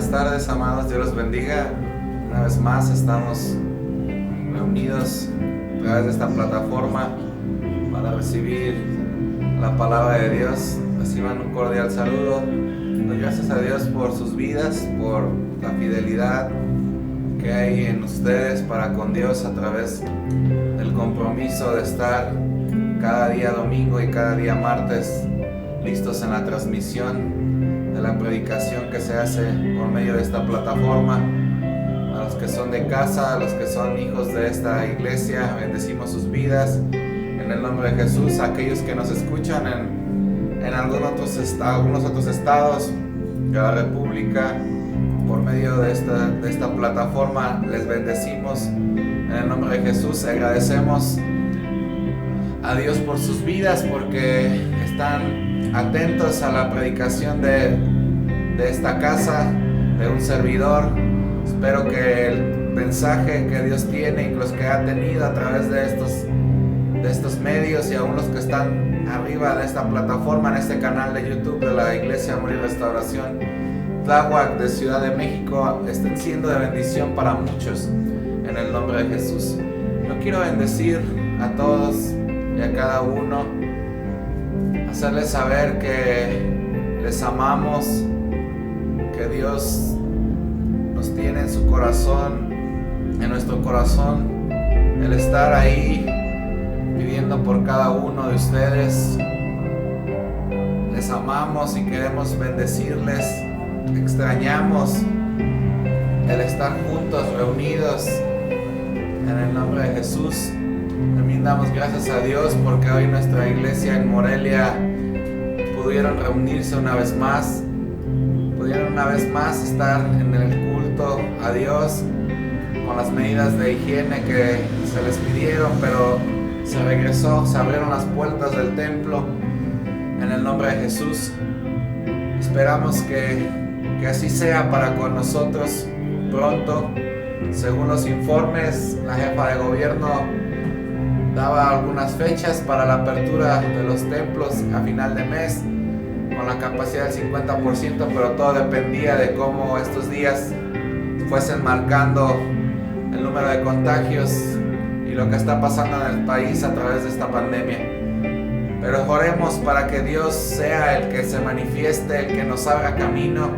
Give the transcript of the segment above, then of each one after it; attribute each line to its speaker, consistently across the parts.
Speaker 1: Buenas tardes, amados, Dios los bendiga. Una vez más estamos reunidos a través de esta plataforma para recibir la palabra de Dios. Reciban un cordial saludo. Doy gracias a Dios por sus vidas, por la fidelidad que hay en ustedes para con Dios a través del compromiso de estar cada día domingo y cada día martes listos en la transmisión de la predicación que se hace por medio de esta plataforma. A los que son de casa, a los que son hijos de esta iglesia, bendecimos sus vidas en el nombre de Jesús. A aquellos que nos escuchan en algunos otros estados de la República, por medio de esta plataforma, les bendecimos en el nombre de Jesús. Agradecemos a Dios por sus vidas porque están atentos a la predicación de esta casa, de un servidor. Espero que el mensaje que Dios tiene y los que ha tenido a través de estos medios y aún los que están arriba de esta plataforma, en este canal de YouTube de la Iglesia Amor y Restauración Tláhuac de Ciudad de México, estén siendo de bendición para muchos en el nombre de Jesús. Yo quiero bendecir a todos y a cada uno, hacerles saber que les amamos, que Dios nos tiene en su corazón, en nuestro corazón, el estar ahí pidiendo por cada uno de ustedes. Les amamos y queremos bendecirles. Extrañamos el estar juntos, reunidos en el nombre de Jesús. También damos gracias a Dios porque hoy nuestra iglesia en Morelia pudieron reunirse una vez más. Pudieron una vez más estar en el culto a Dios con las medidas de higiene que se les pidieron, pero se regresó, se abrieron las puertas del templo en el nombre de Jesús. Esperamos que así sea para con nosotros pronto. Según los informes, la jefa de gobierno daba algunas fechas para la apertura de los templos a final de mes, con la capacidad del 50%, pero todo dependía de cómo estos días fuesen marcando el número de contagios y lo que está pasando en el país a través de esta pandemia. Pero oremos para que Dios sea el que se manifieste, el que nos abra camino,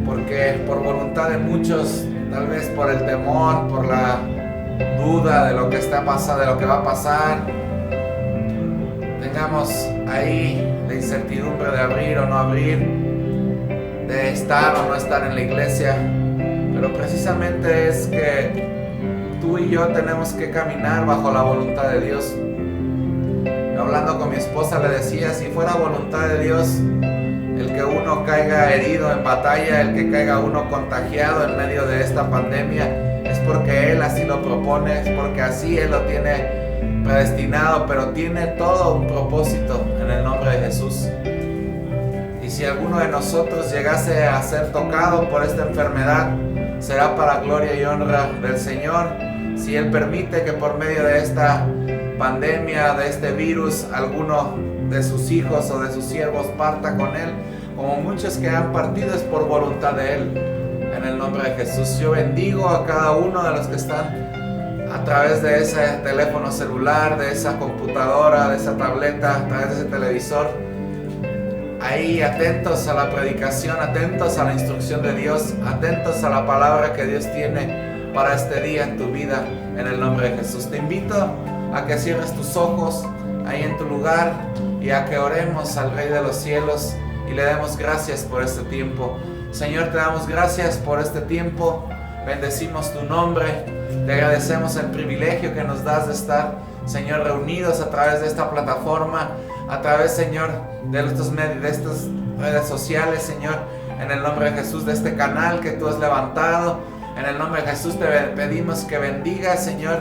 Speaker 1: porque por voluntad de muchos, tal vez por el temor, por la duda de lo que está pasando, de lo que va a pasar, tengamos ahí la incertidumbre de abrir o no abrir, de estar o no estar en la iglesia. Pero precisamente es que tú y yo tenemos que caminar bajo la voluntad de Dios. Hablando con mi esposa le decía, si fuera voluntad de Dios el que uno caiga herido en batalla, el que caiga uno contagiado en medio de esta pandemia, es porque Él así lo propone, es porque así Él lo tiene predestinado, pero tiene todo un propósito en el nombre de Jesús. Y si alguno de nosotros llegase a ser tocado por esta enfermedad, será para gloria y honra del Señor. Si Él permite que por medio de esta pandemia, de este virus, alguno de sus hijos o de sus siervos parta con Él, como muchos que han partido, es por voluntad de Él. En el nombre de Jesús, yo bendigo a cada uno de los que están a través de ese teléfono celular, de esa computadora, de esa tableta, a través de ese televisor, ahí atentos a la predicación, atentos a la instrucción de Dios, atentos a la palabra que Dios tiene para este día en tu vida, en el nombre de Jesús. Te invito a que cierres tus ojos ahí en tu lugar y a que oremos al Rey de los cielos y le demos gracias por este tiempo. Señor, te damos gracias por este tiempo, bendecimos tu nombre, te agradecemos el privilegio que nos das de estar, Señor, reunidos a través de esta plataforma, a través, Señor, de estos medios, de estas redes sociales, Señor, en el nombre de Jesús, de este canal que tú has levantado. En el nombre de Jesús te pedimos que bendigas, Señor,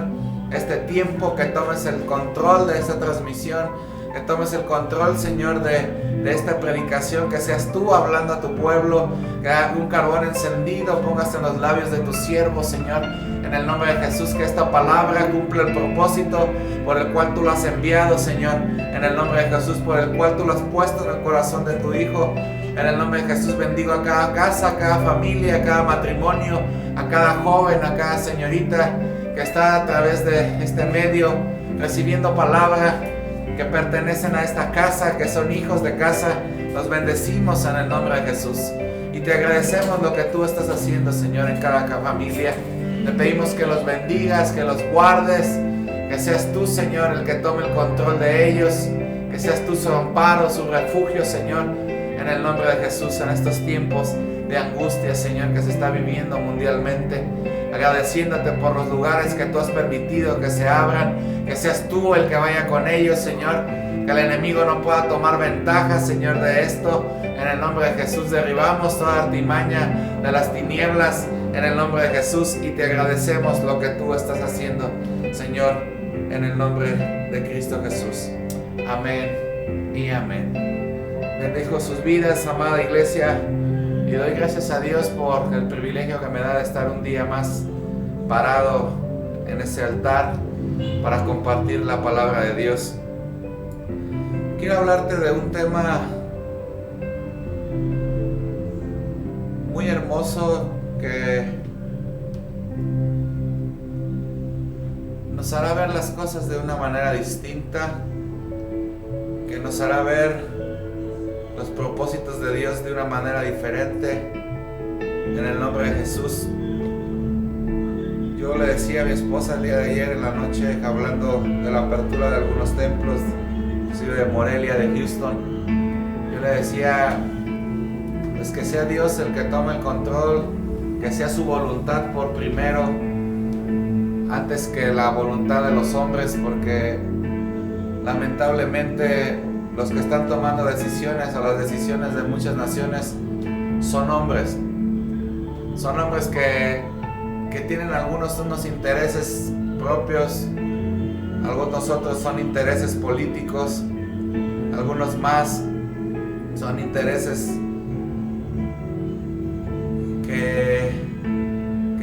Speaker 1: este tiempo, que tomes el control de esta transmisión, que tomes el control, Señor, de de esta predicación, que seas tú hablando a tu pueblo, que un carbón encendido pongas en los labios de tus siervos, Señor, en el nombre de Jesús, que esta palabra cumpla el propósito por el cual tú lo has enviado, Señor, en el nombre de Jesús, por el cual tú lo has puesto en el corazón de tu Hijo. En el nombre de Jesús bendigo a cada casa, a cada familia, a cada matrimonio, a cada joven, a cada señorita que está a través de este medio recibiendo palabra, que pertenecen a esta casa, que son hijos de casa. Los bendecimos en el nombre de Jesús y te agradecemos lo que tú estás haciendo, Señor, en cada familia. Te pedimos que los bendigas, que los guardes, que seas tú, Señor, el que tome el control de ellos, que seas tú su amparo, su refugio, Señor, en el nombre de Jesús, en estos tiempos de angustia, Señor, que se está viviendo mundialmente. Agradeciéndote por los lugares que tú has permitido que se abran, que seas tú el que vaya con ellos, Señor, que el enemigo no pueda tomar ventaja, Señor, de esto. En el nombre de Jesús derribamos toda artimaña de las tinieblas, en el nombre de Jesús, y te agradecemos lo que tú estás haciendo, Señor, en el nombre de Cristo Jesús. Amén y amén. Bendijo sus vidas, amada iglesia, y doy gracias a Dios por el privilegio que me da de estar un día más parado en ese altar para compartir la palabra de Dios. Quiero hablarte de un tema muy hermoso que nos hará ver las cosas de una manera distinta, que nos hará ver los propósitos de Dios de una manera diferente, en el nombre de Jesús. Yo le decía a mi esposa el día de ayer en la noche, hablando de la apertura de algunos templos, inclusive de Morelia, de Houston, yo le decía, pues que sea Dios el que tome el control, que sea su voluntad por primero, antes que la voluntad de los hombres, porque lamentablemente los que están tomando decisiones, o las decisiones de muchas naciones, son hombres. Son hombres que tienen unos intereses propios, algunos otros son intereses políticos, algunos más son intereses que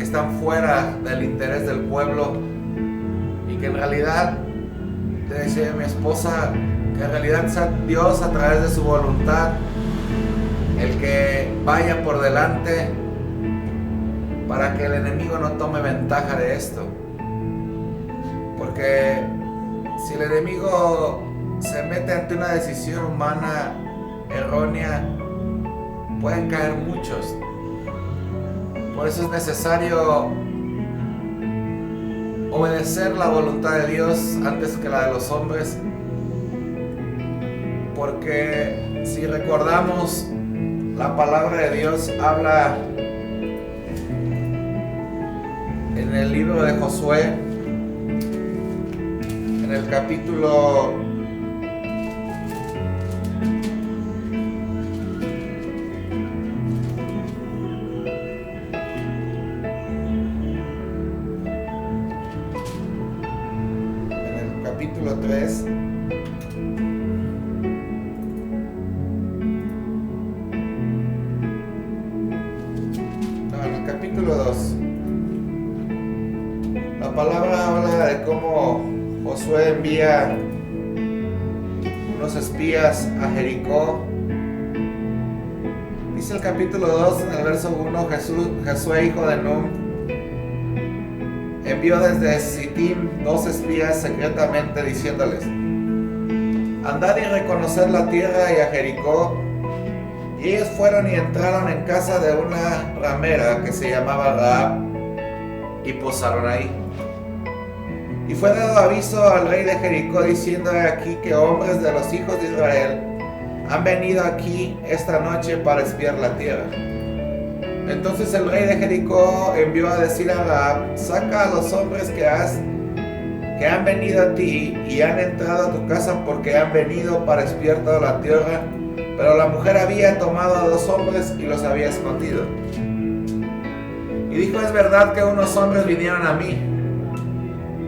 Speaker 1: están fuera del interés del pueblo, y que en realidad, te decía mi esposa, que en realidad sea Dios a través de su voluntad el que vaya por delante para que el enemigo no tome ventaja de esto. Porque si el enemigo se mete ante una decisión humana errónea, pueden caer muchos. Por eso es necesario obedecer la voluntad de Dios antes que la de los hombres. Porque si recordamos, la palabra de Dios habla en el libro de Josué, en el capítulo 3. En el capítulo 2, la palabra habla de cómo Josué envía unos espías a Jericó. Dice el capítulo 2, en el verso 1, Josué, hijo de Nun, envió desde Sittim 2 espías secretamente, diciéndoles: andad y reconoced la tierra y a Jericó. Y ellos fueron y entraron en casa de una ramera que se llamaba Rahab, y posaron ahí. Y fue dado aviso al rey de Jericó, diciendo: he aquí que hombres de los hijos de Israel han venido aquí esta noche para espiar la tierra. Entonces el rey de Jericó envió a decir a Rahab: saca a los hombres que han venido a ti y han entrado a tu casa, porque han venido para espiar toda la tierra. Pero la mujer había tomado a 2 hombres y los había escondido. Y dijo: es verdad que unos hombres vinieron a mí,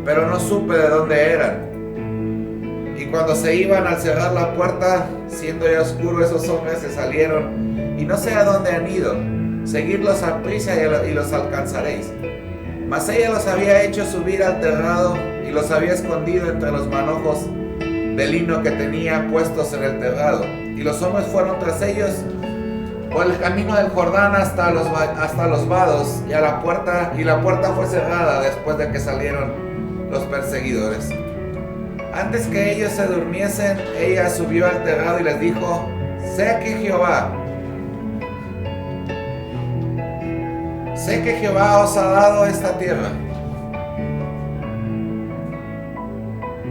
Speaker 1: pero no supe de dónde eran. Y cuando se iban, al cerrar la puerta, siendo ya oscuro, esos hombres se salieron y no sé a dónde han ido. Seguidlos a prisa y los alcanzaréis. Mas ella los había hecho subir al terrado y los había escondido entre los manojos de lino que tenía puestos en el terrado. Y los hombres fueron tras ellos por el camino del Jordán hasta los vados, y la puerta fue cerrada después de que salieron los perseguidores. Antes que ellos se durmiesen, ella subió al terrado y les dijo: sé que Jehová os ha dado esta tierra,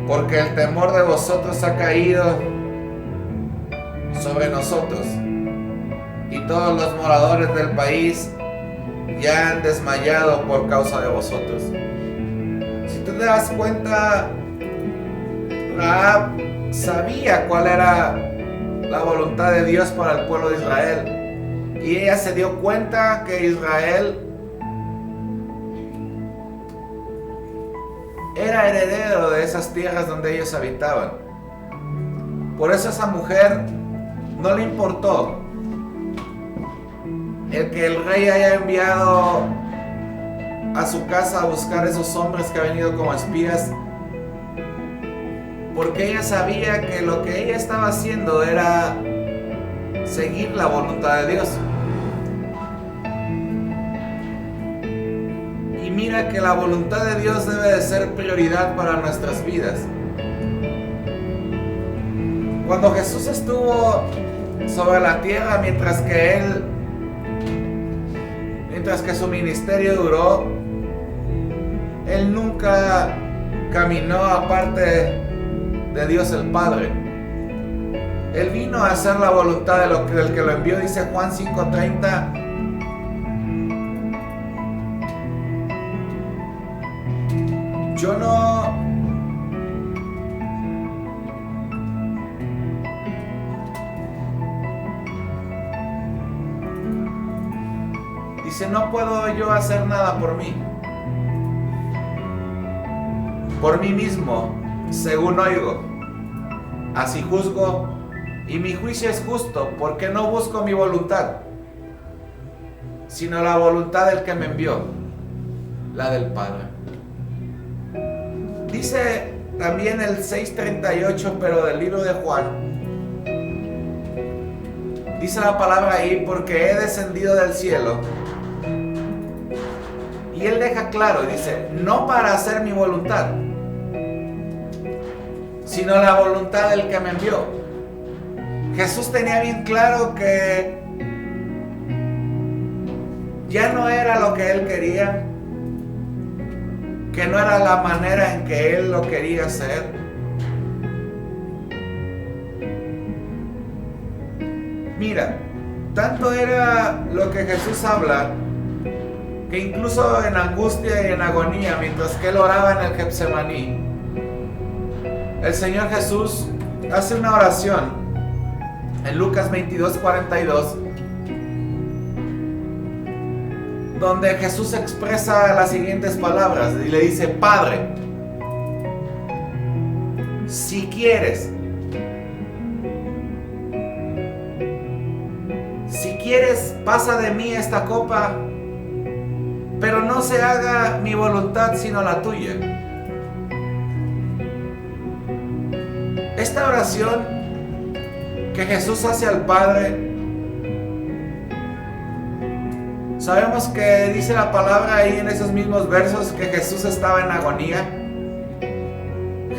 Speaker 1: porque el temor de vosotros ha caído sobre nosotros, y todos los moradores del país ya han desmayado por causa de vosotros. Si tú te das cuenta, Rahab sabía cuál era la voluntad de Dios para el pueblo de Israel, y ella se dio cuenta que Israel era heredero de esas tierras donde ellos habitaban. Por eso a esa mujer no le importó el que el rey haya enviado a su casa a buscar esos hombres que han venido como espías, porque ella sabía que lo que ella estaba haciendo era seguir la voluntad de Dios. Y mira que la voluntad de Dios debe de ser prioridad para nuestras vidas. Cuando Jesús estuvo sobre la tierra, mientras que su ministerio duró, Él nunca caminó aparte de Dios el Padre. Él vino a hacer la voluntad del que lo envió, dice Juan 5:30. Dice: no puedo yo hacer nada por mí mismo, según oigo, así juzgo, y mi juicio es justo, porque no busco mi voluntad, sino la voluntad del que me envió, la del Padre. Dice también el 6:38, pero del libro de Juan, dice la palabra ahí: porque he descendido del cielo. Y Él deja claro, dice: no para hacer mi voluntad, sino la voluntad del que me envió. Jesús tenía bien claro que ya no era lo que Él quería, que no era la manera en que Él lo quería hacer. Mira, tanto era lo que Jesús habla, que incluso en angustia y en agonía, mientras que Él oraba en el Getsemaní, el Señor Jesús hace una oración en Lucas 22:42, donde Jesús expresa las siguientes palabras y le dice: Padre, si quieres, pasa de mí esta copa, pero no se haga mi voluntad sino la tuya. Esta oración que Jesús hace al Padre, sabemos que dice la palabra ahí en esos mismos versos que Jesús estaba en agonía.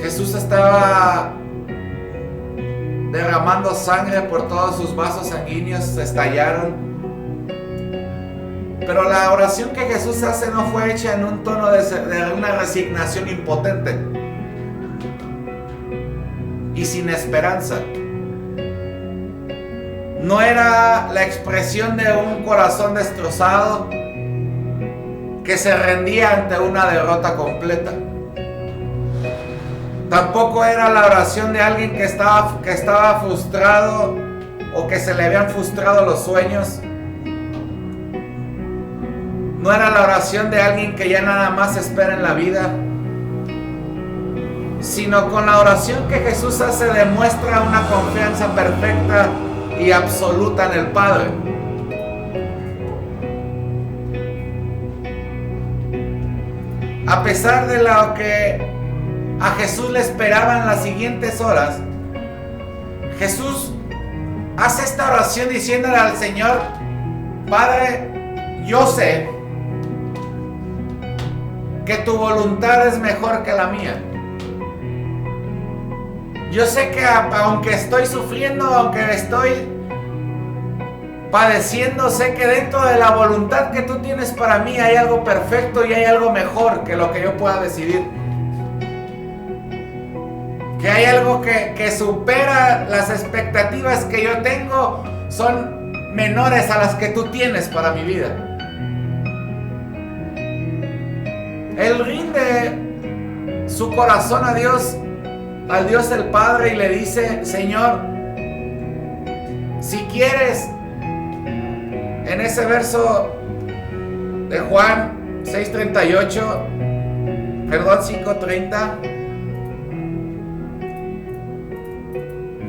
Speaker 1: Jesús estaba derramando sangre por todos sus vasos sanguíneos, se estallaron. Pero la oración que Jesús hace no fue hecha en un tono de una resignación impotente y sin esperanza. No era la expresión de un corazón destrozado que se rendía ante una derrota completa. Tampoco era la oración de alguien que estaba frustrado o que se le habían frustrado los sueños. No era la oración de alguien que ya nada más espera en la vida, sino con la oración que Jesús hace demuestra una confianza perfecta y absoluta en el Padre. A pesar de lo que a Jesús le esperaban las siguientes horas, Jesús hace esta oración diciéndole al Señor: Padre, yo sé que tu voluntad es mejor que la mía. Yo sé que aunque estoy sufriendo, aunque estoy padeciendo, sé que dentro de la voluntad que tú tienes para mí hay algo perfecto y hay algo mejor que lo que yo pueda decidir. Que hay algo que supera las expectativas que yo tengo, son menores a las que tú tienes para mi vida. Él rinde su corazón a Dios, al Dios el Padre, y le dice: Señor, si quieres, en ese verso de Juan 5:30,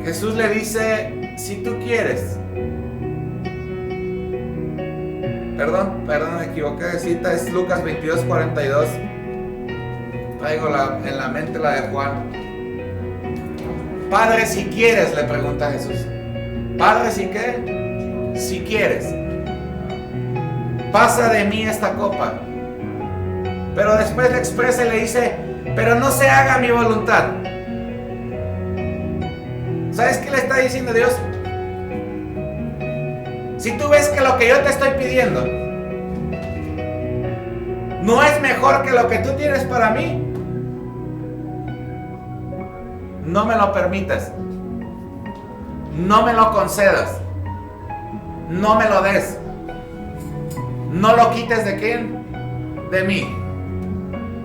Speaker 1: Jesús le dice: si tú quieres. Perdón, me equivoqué de cita, es Lucas 22:42. Traigo en la mente la de Juan. Padre, si quieres, le pregunta Jesús. Padre, ¿si qué? Si quieres, pasa de mí esta copa. Pero después le expresa y le dice: pero no se haga mi voluntad. ¿Sabes qué le está diciendo Dios? Si tú ves que lo que yo te estoy pidiendo no es mejor que lo que tú tienes para mí, no me lo permitas, no me lo concedas, no me lo des, no lo quites. ¿De quién? De mí.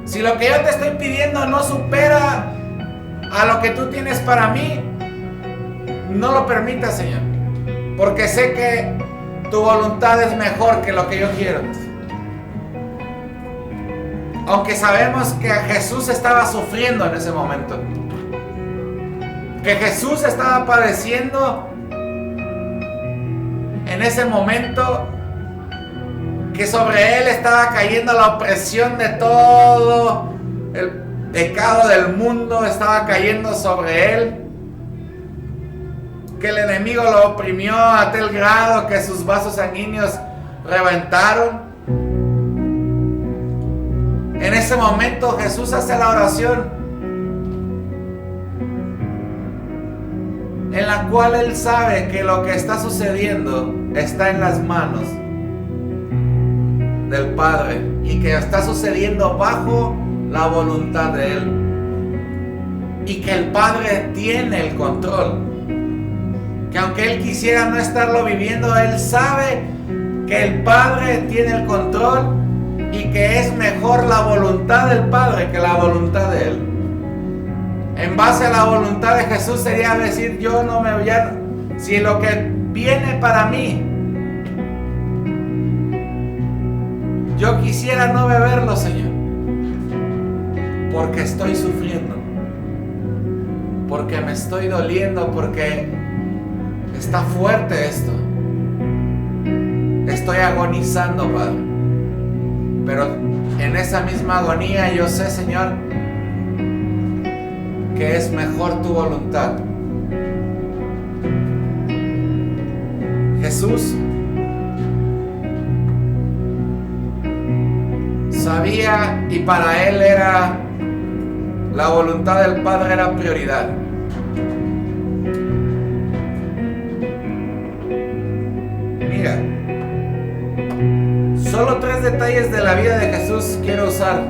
Speaker 1: Si lo que yo te estoy pidiendo no supera a lo que tú tienes para mí, no lo permitas, Señor, porque sé que tu voluntad es mejor que lo que yo quiero. Aunque sabemos que Jesús estaba sufriendo en ese momento, que Jesús estaba padeciendo en ese momento, que sobre él estaba cayendo la opresión de todo el pecado del mundo, estaba cayendo sobre él, que el enemigo lo oprimió a tal grado que sus vasos sanguíneos reventaron. En ese momento Jesús hace la oración en la cual él sabe que lo que está sucediendo está en las manos del Padre y que está sucediendo bajo la voluntad de él, y que el Padre tiene el control. Que aunque él quisiera no estarlo viviendo, él sabe que el Padre tiene el control y que es mejor la voluntad del Padre que la voluntad de él. En base a la voluntad de Jesús sería decir: yo no me voy a... Si lo que viene para mí, yo quisiera no beberlo, Señor, porque estoy sufriendo, porque me estoy doliendo, porque está fuerte esto. Estoy agonizando, Padre. Pero en esa misma agonía yo sé, Señor, que es mejor tu voluntad. Jesús sabía, y para él era la voluntad del Padre era prioridad. Mira, solo 3 detalles de la vida de Jesús quiero usar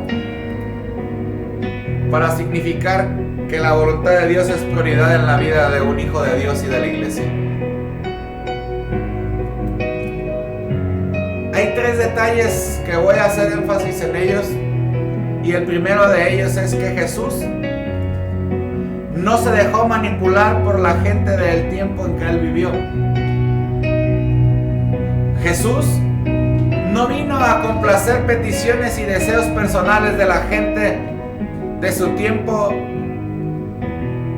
Speaker 1: para significar que la voluntad de Dios es prioridad en la vida de un hijo de Dios y de la iglesia. Hay 3 detalles que voy a hacer énfasis en ellos, y el primero de ellos es que Jesús no se dejó manipular por la gente del tiempo en que él vivió. Jesús no vino a complacer peticiones y deseos personales de la gente de su tiempo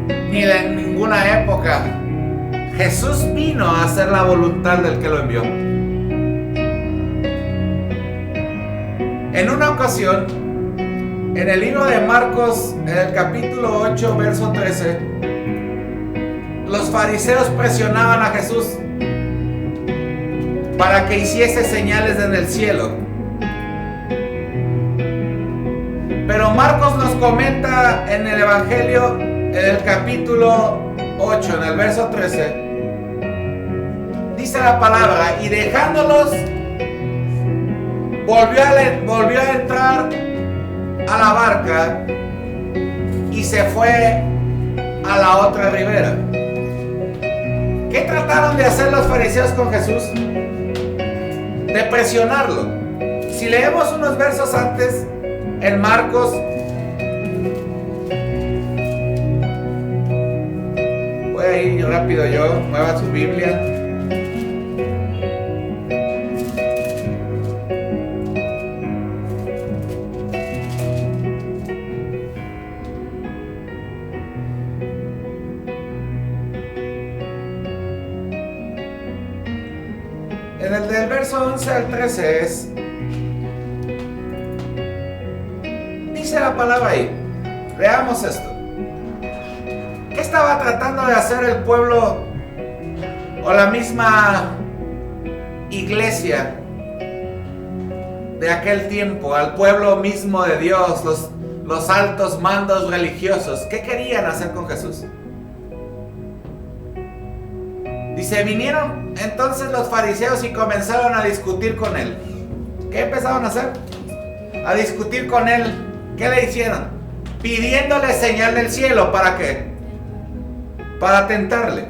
Speaker 1: ni en ninguna época. Jesús vino a hacer la voluntad del que lo envió. En una ocasión, en el libro de Marcos, en el capítulo 8, verso 13, los fariseos presionaban a Jesús para que hiciese señales en el cielo. Pero Marcos nos comenta en el Evangelio, en el capítulo 8, en el verso 13, dice la palabra: y dejándolos, volvió a entrar a la barca y se fue a la otra ribera. ¿Qué trataron de hacer los fariseos con Jesús? De presionarlo. Si leemos unos versos antes, en Marcos, voy a ir rápido yo, mueva su Biblia. En el del verso 11 al 13 dice la palabra ahí. Veamos esto. ¿Qué estaba tratando de hacer el pueblo o la misma iglesia de aquel tiempo, al pueblo mismo de Dios, los altos mandos religiosos? ¿Qué querían hacer con Jesús? Dice: vinieron entonces los fariseos y comenzaron a discutir con él. ¿Qué empezaron a hacer? A discutir con él. ¿Qué le hicieron? Pidiéndole señal del cielo. ¿Para qué? Para tentarle.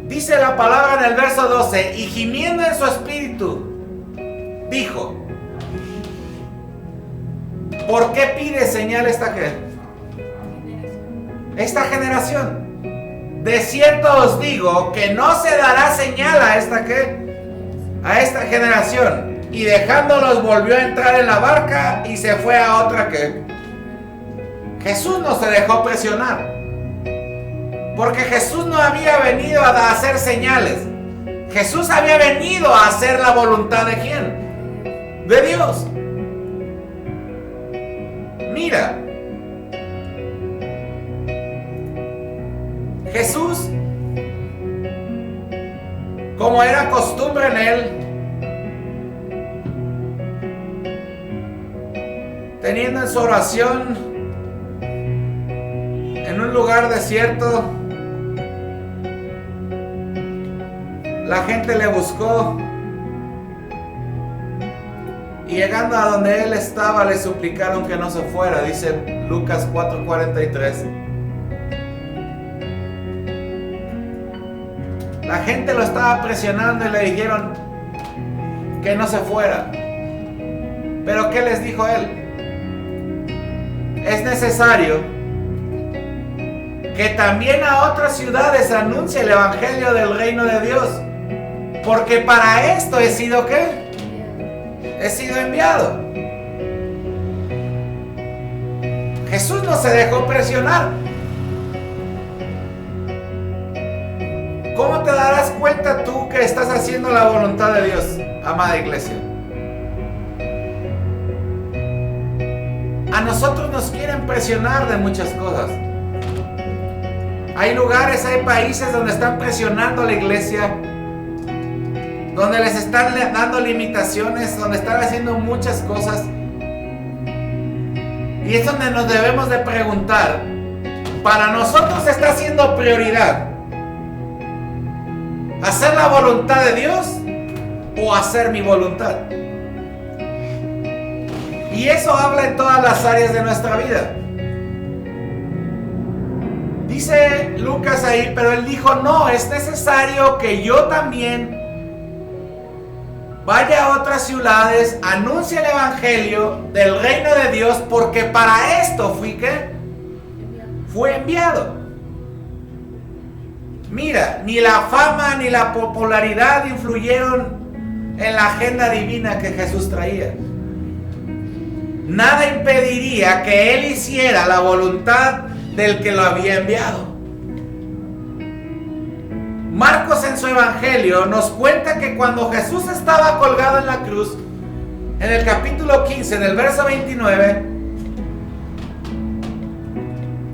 Speaker 1: Dice la palabra en el verso 12: y gimiendo en su espíritu, dijo: ¿por qué pide señal esta generación? De cierto os digo que no se dará señal a esta generación. Y dejándolos volvió a entrar en la barca y se fue a otra Jesús no se dejó presionar, porque Jesús no había venido a hacer señales. Jesús había venido a hacer la voluntad ¿de quién? De Dios. Mira, Jesús, como era costumbre en él, teniendo en su oración en un lugar desierto, la gente le buscó y llegando a donde él estaba le suplicaron que no se fuera. Dice Lucas 4:43. La gente lo estaba presionando y le dijeron que no se fuera. Pero ¿qué les dijo él? Es necesario que también a otras ciudades anuncie el evangelio del reino de Dios, porque para esto he sido ¿qué? He sido enviado. Jesús no se dejó presionar. ¿Cómo te darás cuenta tú que estás haciendo la voluntad de Dios, amada iglesia? A nosotros nos quieren presionar de muchas cosas. Hay lugares, hay países donde están presionando a la iglesia, donde les están dando limitaciones, donde están haciendo muchas cosas. Y es donde nos debemos de preguntar, ¿para nosotros está siendo prioridad hacer la voluntad de Dios o hacer mi voluntad? Y eso habla en todas las áreas de nuestra vida. Dice Lucas ahí, pero él dijo: no, es necesario que yo también vaya a otras ciudades, anuncie el evangelio del reino de Dios, porque para esto fue enviado. Mira, ni la fama ni la popularidad influyeron en la agenda divina que Jesús traía. Nada impediría que él hiciera la voluntad del que lo había enviado. Marcos en su evangelio nos cuenta que cuando Jesús estaba colgado en la cruz, en el capítulo 15, en el verso 29,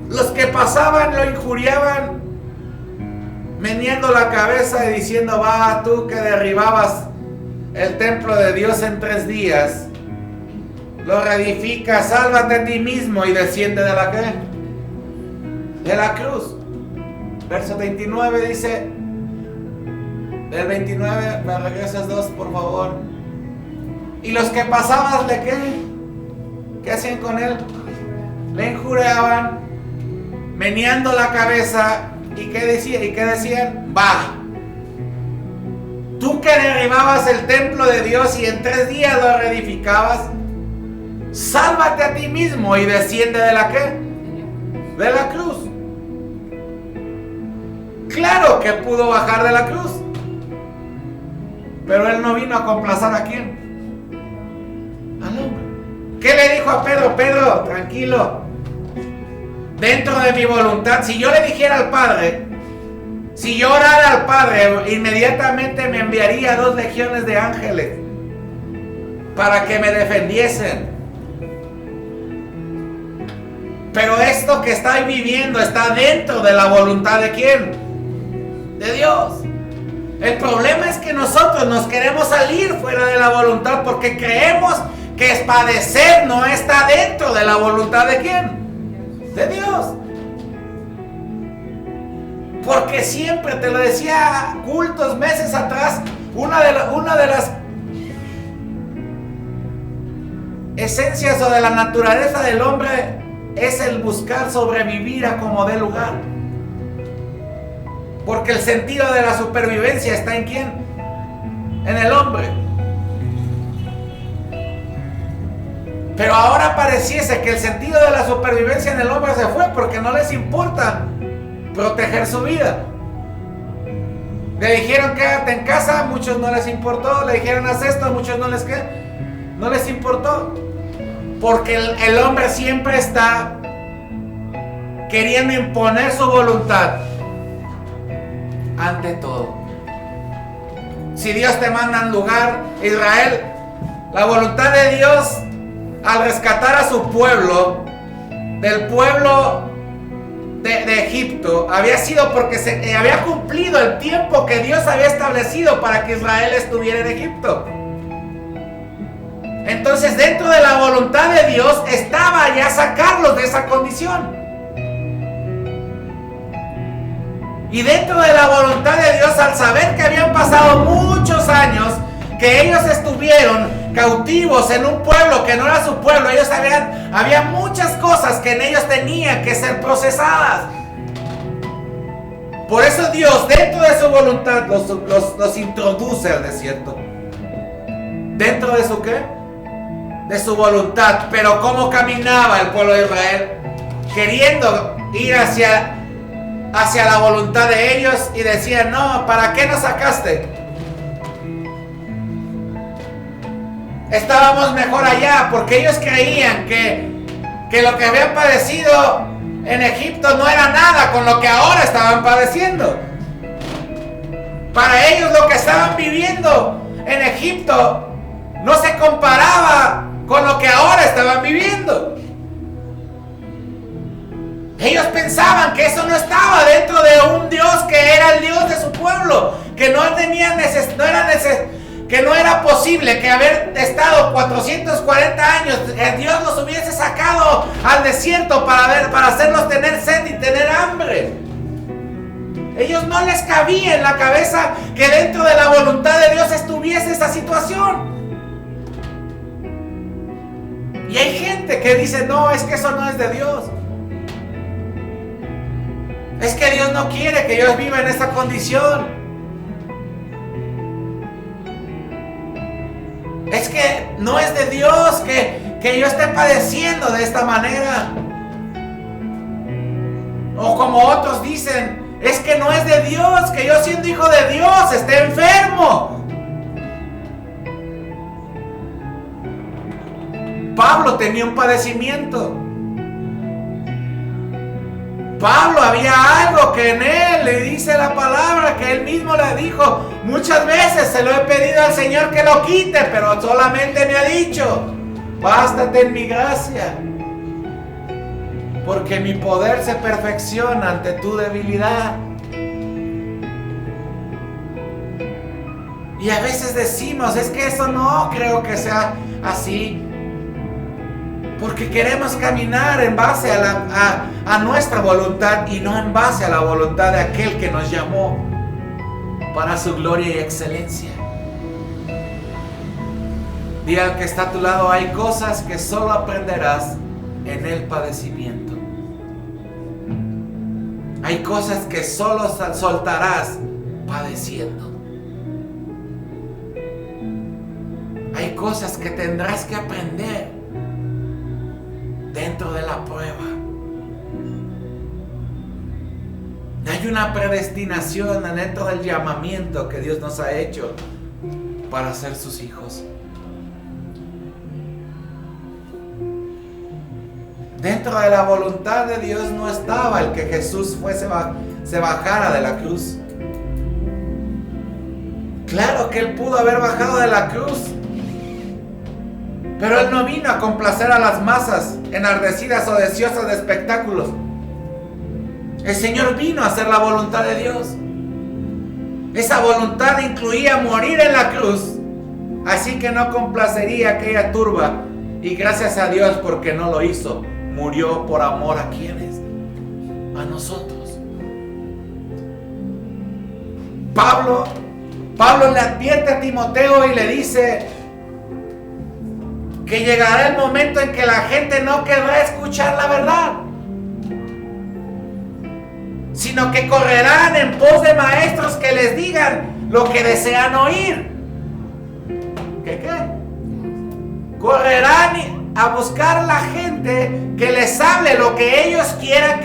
Speaker 1: los que pasaban lo injuriaban, meneando la cabeza y diciendo: va, tú que derribabas el templo de Dios en 3 días, lo reedifica, sálvate a ti mismo y desciende de la ¿qué? De la cruz. Verso 29 dice, del 29, me regresas 2 por favor. Y los que pasaban de ¿qué hacían con él? Le injuriaban, meneando la cabeza. ¿Y qué decían? Va, tú que derribabas el templo de Dios y en 3 días lo reedificabas, sálvate a ti mismo y desciende de la ¿qué? De la cruz. Claro que pudo bajar de la cruz, pero él no vino a complacer a quién, al hombre. ¿Qué le dijo a Pedro? Pedro, tranquilo, dentro de mi voluntad, si yo le dijera al Padre, si yo orara al Padre, inmediatamente me enviaría 2 legiones de ángeles para que me defendiesen. Pero esto que estoy viviendo está dentro de la voluntad ¿de quién? De Dios. El problema es que nosotros nos queremos salir fuera de la voluntad porque creemos que padecer no está dentro de la voluntad ¿de quién? De Dios. Porque siempre, te lo decía cultos meses atrás, una de las esencias o de la naturaleza del hombre es el buscar sobrevivir a como dé lugar. Porque el sentido de la supervivencia está ¿en quién? En el hombre. Pero ahora pareciese que el sentido de la supervivencia en el hombre se fue porque no les importa proteger su vida. Le dijeron quédate en casa, a muchos no les importó. Le dijeron haz esto, a muchos no les importó. Porque el hombre siempre está queriendo imponer su voluntad ante todo. Si Dios te manda a un lugar, Israel, la voluntad de Dios al rescatar a su pueblo del pueblo de Egipto había sido porque se había cumplido el tiempo que Dios había establecido para que Israel estuviera en Egipto. Entonces dentro de la voluntad de Dios estaba ya sacarlos de esa condición. Y dentro de la voluntad de Dios, al saber que habían pasado muchos años, que ellos estuvieron cautivos en un pueblo que no era su pueblo, ellos había muchas cosas que en ellos tenían que ser procesadas. Por eso Dios, dentro de su voluntad, los introduce al desierto. ¿Dentro de su qué? De su voluntad. Pero ¿cómo caminaba el pueblo de Israel? Queriendo ir hacia la voluntad de ellos y decían, no, ¿para qué nos sacaste? Estábamos mejor allá, porque ellos creían que lo que habían padecido en Egipto no era nada con lo que ahora estaban padeciendo. Para ellos lo que estaban viviendo en Egipto no se comparaba con lo que ahora estaban viviendo. Ellos pensaban que eso no estaba dentro de un Dios que era el Dios de su pueblo, que que no era posible que haber estado 440 años Dios los hubiese sacado al desierto para hacerlos tener sed y tener hambre. Ellos no les cabía en la cabeza que dentro de la voluntad de Dios estuviese esa situación. Y hay gente que dice, no, es que eso no es de Dios. Es que Dios no quiere que yo viva en esta condición. Es que no es de Dios que yo esté padeciendo de esta manera. O como otros dicen, es que no es de Dios que yo siendo hijo de Dios esté enfermo. Pablo tenía un padecimiento. Pablo, había algo que en él, le dice la palabra, que él mismo le dijo, muchas veces se lo he pedido al Señor que lo quite, pero solamente me ha dicho, bástate en mi gracia, porque mi poder se perfecciona ante tu debilidad. Y a veces decimos, es que eso no creo que sea así, porque queremos caminar en base a nuestra voluntad y no en base a la voluntad de aquel que nos llamó para su gloria y excelencia. Dile al que está a tu lado, hay cosas que solo aprenderás en el padecimiento. Hay cosas que solo soltarás padeciendo. Hay cosas que tendrás que aprender dentro de la prueba. Hay una predestinación dentro del llamamiento que Dios nos ha hecho para ser sus hijos. Dentro de la voluntad de Dios no estaba el que Jesús se bajara de la cruz. Claro que Él pudo haber bajado de la cruz, pero Él no vino a complacer a las masas enardecidas o deseosas de espectáculos. El Señor vino a hacer la voluntad de Dios. Esa voluntad incluía morir en la cruz, así que no complacería a aquella turba. Y gracias a Dios porque no lo hizo. Murió por amor a quienes, a nosotros. Pablo le advierte a Timoteo y le dice que llegará el momento en que la gente no querrá escuchar la verdad, sino que correrán en pos de maestros que les digan lo que desean oír. ¿Qué? Correrán a buscar la gente que les hable lo que ellos quieran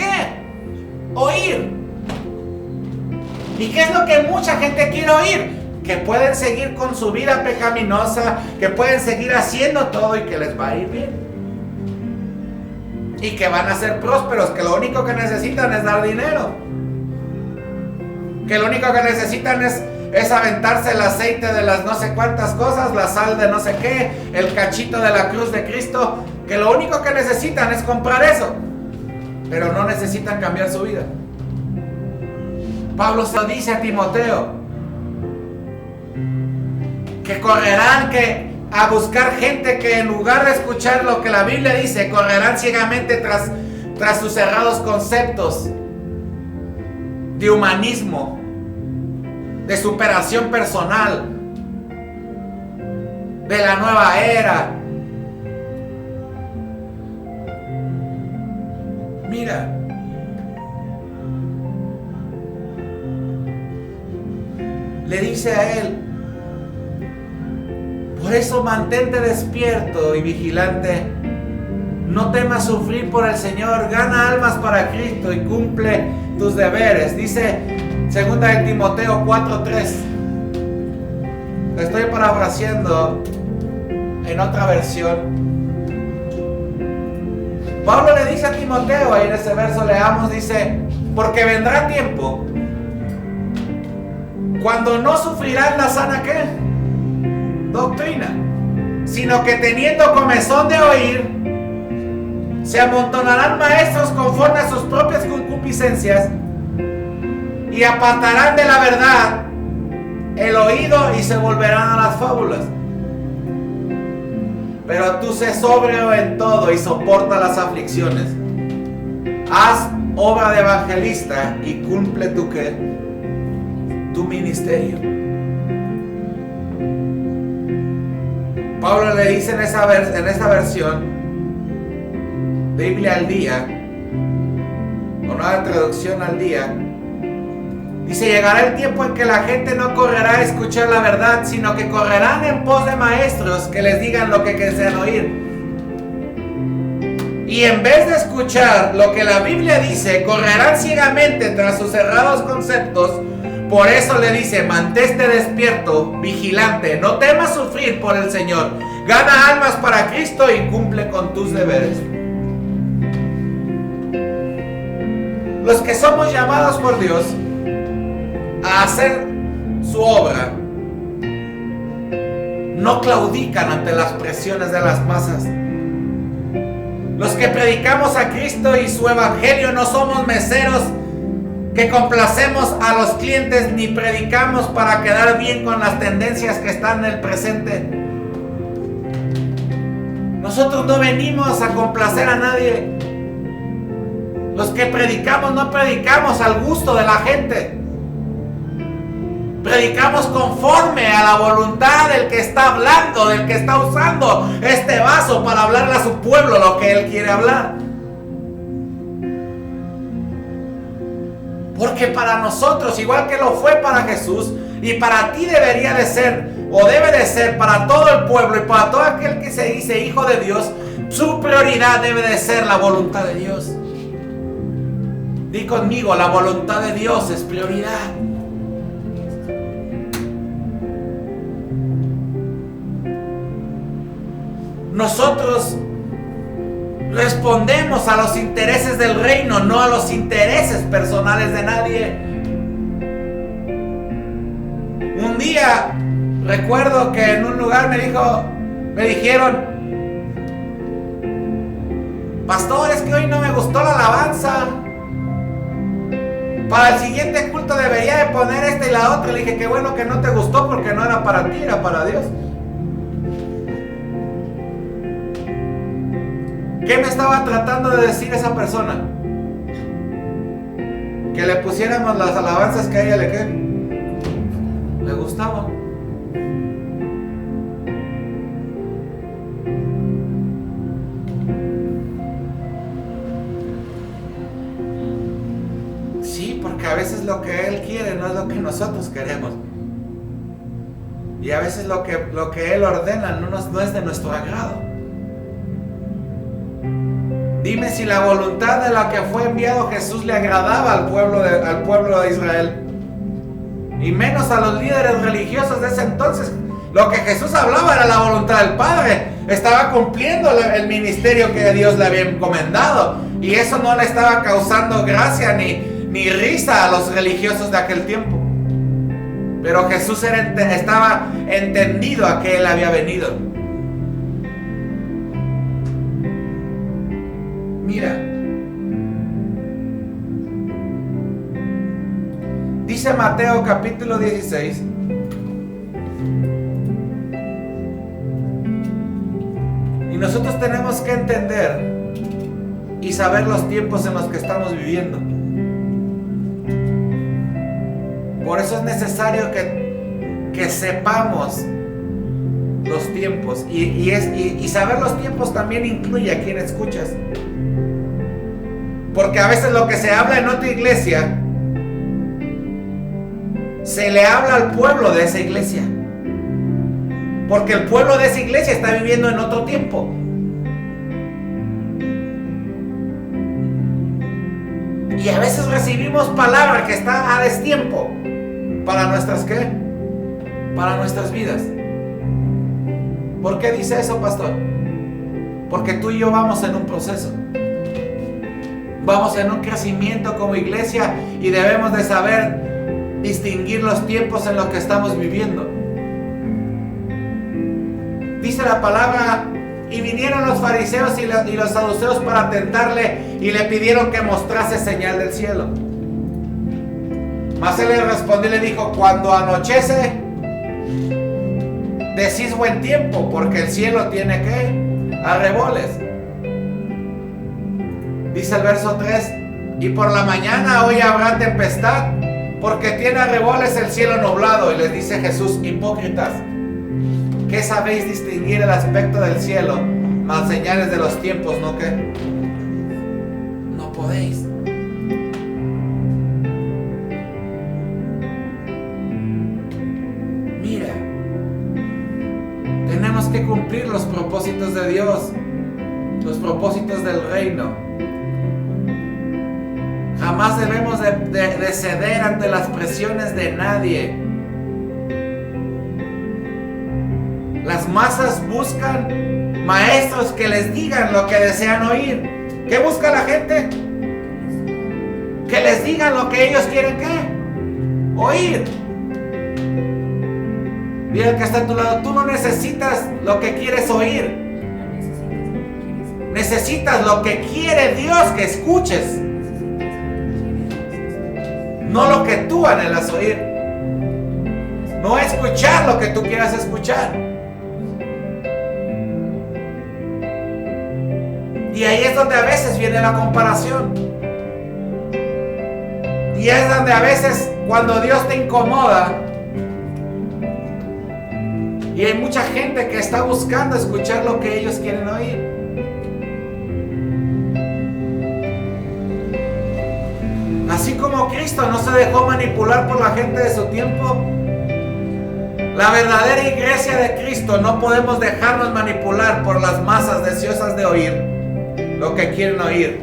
Speaker 1: oír. ¿Y qué es lo que mucha gente quiere oír? Que pueden seguir con su vida pecaminosa, que pueden seguir haciendo todo y que les va a ir bien. Y que van a ser prósperos, que lo único que necesitan es dar dinero. Que lo único que necesitan es aventarse el aceite de las no sé cuántas cosas, la sal de no sé qué, el cachito de la cruz de Cristo, que lo único que necesitan es comprar eso, pero no necesitan cambiar su vida. Pablo se lo dice a Timoteo, que correrán a buscar gente que en lugar de escuchar lo que la Biblia dice, correrán ciegamente tras sus cerrados conceptos de humanismo, de superación personal, de la nueva era. Mira, le dice a él, por eso mantente despierto y vigilante, no temas sufrir por el Señor, gana almas para Cristo y cumple tus deberes. Dice 2 de Timoteo 4:3. Estoy parafraseando en otra versión. Pablo le dice a Timoteo, ahí en ese verso leamos, dice, porque vendrá tiempo cuando no sufrirán la sana doctrina, sino que teniendo comezón de oír, se amontonarán maestros conforme a sus propias concupiscencias y apartarán de la verdad el oído y se volverán a las fábulas. Pero tú sé sobrio en todo y soporta las aflicciones. Haz obra de evangelista y cumple tu ministerio. Pablo le dice en esta versión, Biblia al día, o Nueva Traducción al día, dice, llegará el tiempo en que la gente no correrá a escuchar la verdad, sino que correrán en pos de maestros que les digan lo que desean oír. Y en vez de escuchar lo que la Biblia dice, correrán ciegamente tras sus cerrados conceptos. Por eso le dice, mantente despierto, vigilante, no temas sufrir por el Señor, gana almas para Cristo y cumple con tus deberes. Los que somos llamados por Dios a hacer su obra no claudican ante las presiones de las masas. Los que predicamos a Cristo y su evangelio no somos meseros que complacemos a los clientes ni predicamos para quedar bien con las tendencias que están en el presente. Nosotros no venimos a complacer a nadie. Los que predicamos no predicamos al gusto de la gente. Predicamos conforme a la voluntad del que está hablando, del que está usando este vaso para hablarle a su pueblo lo que él quiere hablar. Porque para nosotros, igual que lo fue para Jesús, y para ti debería de ser, o debe de ser para todo el pueblo y para todo aquel que se dice hijo de Dios, su prioridad debe de ser la voluntad de Dios. Di conmigo, la voluntad de Dios es prioridad. Nosotros respondemos a los intereses del reino, no a los intereses personales de nadie. Un día recuerdo que en un lugar me dijeron, pastor, es que hoy no me gustó la alabanza. Para el siguiente culto debería de poner esta y la otra. Le dije, qué bueno que no te gustó porque no era para ti, era para Dios. ¿Qué me estaba tratando de decir esa persona? Que le pusiéramos las alabanzas que a ella le gustaban. Sí, porque a veces lo que Él quiere no es lo que nosotros queremos. Y a veces lo que Él ordena no es de nuestro agrado. Dime si la voluntad de la que fue enviado Jesús le agradaba al pueblo de Israel. Y menos a los líderes religiosos de ese entonces. Lo que Jesús hablaba era la voluntad del Padre. Estaba cumpliendo el ministerio que Dios le había encomendado. Y eso no le estaba causando gracia ni risa a los religiosos de aquel tiempo. Pero Jesús estaba entendido a que Él había venido. Mira, dice Mateo capítulo 16, y nosotros tenemos que entender y saber los tiempos en los que estamos viviendo. Por eso es necesario que sepamos los tiempos, y saber los tiempos también incluye a quien escuchas. Porque a veces lo que se habla en otra iglesia se le habla al pueblo de esa iglesia, porque el pueblo de esa iglesia está viviendo en otro tiempo. Y a veces recibimos palabras que están a destiempo para nuestras ¿qué? Para nuestras vidas. ¿Por qué dice eso, pastor? Porque tú y yo vamos en un proceso. Vamos en un crecimiento como iglesia y debemos de saber distinguir los tiempos en los que estamos viviendo. Dice la palabra, y vinieron los fariseos y los saduceos para tentarle y le pidieron que mostrase señal del cielo. Mas él le respondió y le dijo, cuando anochece, decís buen tiempo, porque el cielo tiene ¿qué? Arreboles. Dice el verso 3, y por la mañana hoy habrá tempestad, porque tiene arreboles el cielo nublado. Y les dice Jesús, hipócritas, ¿qué sabéis distinguir el aspecto del cielo, mas señales de los tiempos no qué? No podéis. Mira, tenemos que cumplir los propósitos de Dios, los propósitos del reino. Jamás debemos de ceder ante las presiones de nadie. Las masas buscan maestros que les digan lo que desean oír. ¿Qué busca la gente? que les digan lo que ellos quieren oír. Mira que está a tu lado, tú no necesitas lo que quieres oír. Necesitas lo que quiere Dios que escuches, no lo que tú anhelas oír. No escuchar lo que tú quieras escuchar. Y ahí es donde a veces viene la comparación. Y es donde a veces cuando Dios te incomoda, y hay mucha gente que está buscando escuchar lo que ellos quieren oír. Así como Cristo no se dejó manipular por la gente de su tiempo, la verdadera iglesia de Cristo no podemos dejarnos manipular por las masas deseosas de oír lo que quieren oír,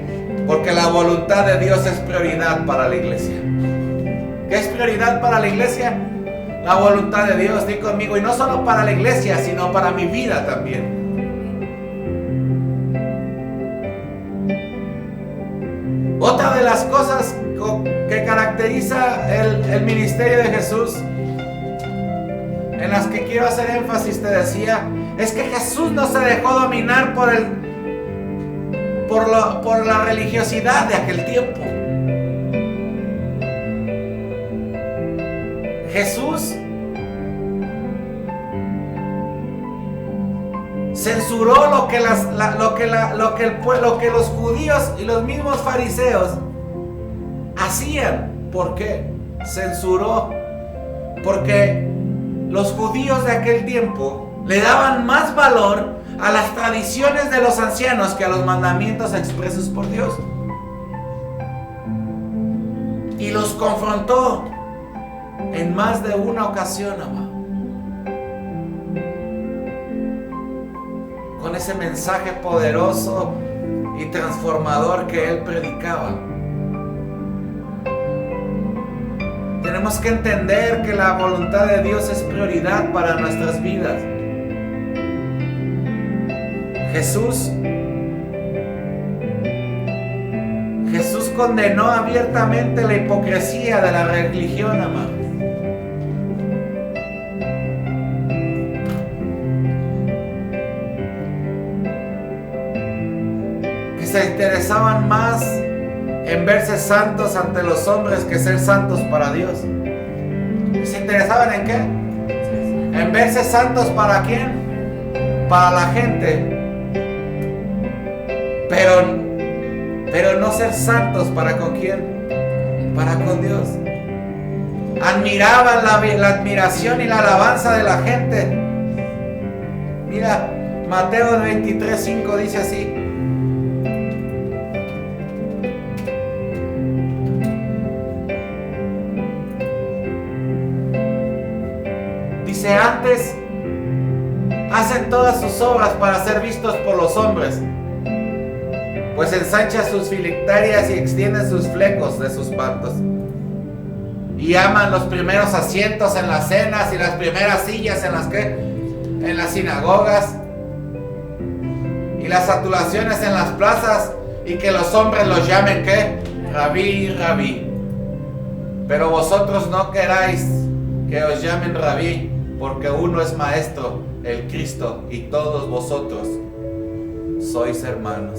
Speaker 1: porque la voluntad de Dios es prioridad para la iglesia. ¿Qué es prioridad para la iglesia? La voluntad de Dios, di conmigo, y no solo para la iglesia, sino para mi vida también. Otra de las cosas que caracteriza el ministerio de Jesús, en las que quiero hacer énfasis, te decía, es que Jesús no se dejó dominar por la religiosidad de aquel tiempo. Jesús censuró lo que los judíos y los mismos fariseos hacían. ¿Por qué? Censuró porque los judíos de aquel tiempo le daban más valor a las tradiciones de los ancianos que a los mandamientos expresos por Dios. Y los confrontó en más de una ocasión, amado, con ese mensaje poderoso y transformador que él predicaba. Tenemos que entender que la voluntad de Dios es prioridad para nuestras vidas. Jesús condenó abiertamente la hipocresía de la religión, amado. Que se interesaban más en verse santos ante los hombres que ser santos para Dios. ¿Se interesaban en qué? En verse santos para quién? Para la gente. Pero no ser santos para con quién, para con Dios. Admiraban la admiración y la alabanza de la gente. Mira, Mateo 23:5 dice así: dice, antes hacen todas sus obras para ser vistos por los hombres, pues ensancha sus filacterias y extiende sus flecos de sus mantos. Y aman los primeros asientos en las cenas y las primeras sillas en las sinagogas y las saturaciones en las plazas, y que los hombres los llamen ¿qué? Rabí, rabí. Pero vosotros no queráis que os llamen rabí, porque uno es maestro, el Cristo, y todos vosotros sois hermanos.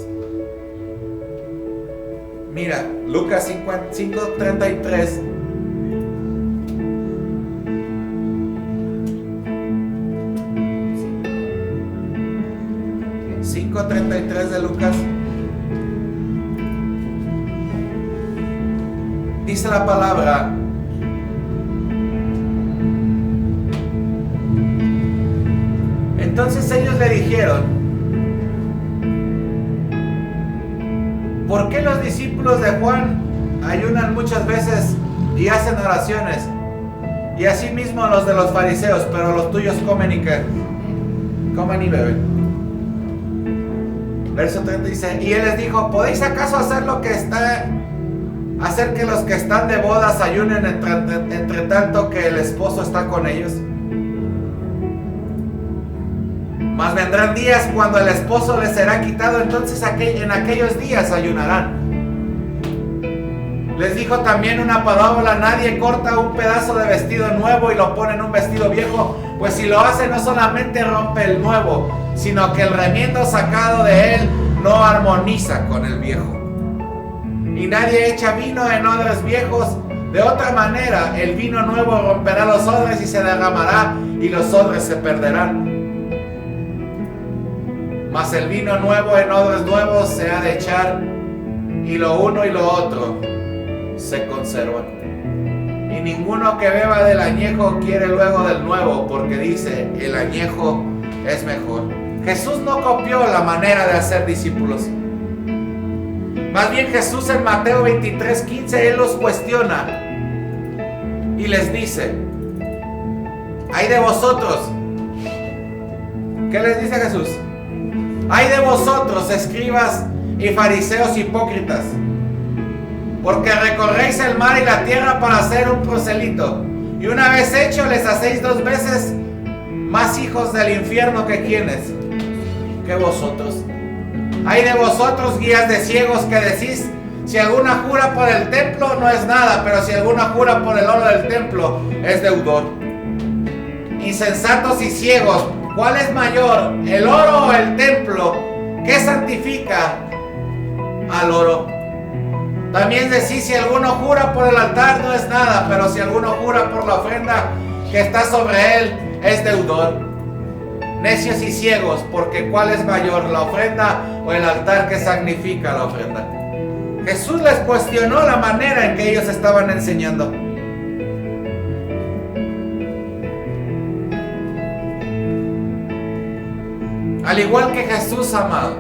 Speaker 1: Mira, Lucas 5:33. De Lucas dice la palabra: entonces ellos le dijeron, ¿por qué los discípulos de Juan ayunan muchas veces y hacen oraciones, y asimismo los de los fariseos, pero los tuyos comen y qué? Comen y beben? Verso 30 dice: y él les dijo, ¿podéis acaso hacer que los que están de bodas ayunen entre tanto que el esposo está con ellos? Mas vendrán días cuando el esposo les será quitado, entonces en aquellos días ayunarán. Les dijo también una parábola: nadie corta un pedazo de vestido nuevo y lo pone en un vestido viejo, pues si lo hace no solamente rompe el nuevo, sino que el remiendo sacado de él no armoniza con el viejo. Y nadie echa vino en odres viejos, de otra manera el vino nuevo romperá los odres y se derramará y los odres se perderán. Mas el vino nuevo en odres nuevos se ha de echar, y lo uno y lo otro se conservan. Y ninguno que beba del añejo quiere luego del nuevo, porque dice: el añejo es mejor. Jesús no copió la manera de hacer discípulos. Más bien Jesús en Mateo 23:15, Él los cuestiona y les dice: ¡ay de vosotros! ¿Qué les dice Jesús? ¡ay de vosotros, escribas y fariseos hipócritas! Porque recorréis el mar y la tierra para hacer un proselito, y una vez hecho les hacéis 2 veces más hijos del infierno que quienes, que vosotros. ¡ay de vosotros, guías de ciegos, que decís: si alguna jura por el templo no es nada, pero si alguna jura por el oro del templo es deudor! Insensatos y ciegos, ¿cuál es mayor, el oro o el templo? ¿Qué santifica al oro? También decís: si alguno jura por el altar no es nada, pero si alguno jura por la ofrenda que está sobre él es deudor. Necios y ciegos, porque ¿cuál es mayor, la ofrenda o el altar que significa la ofrenda? Jesús les cuestionó la manera en que ellos estaban enseñando. Al igual que Jesús, amado,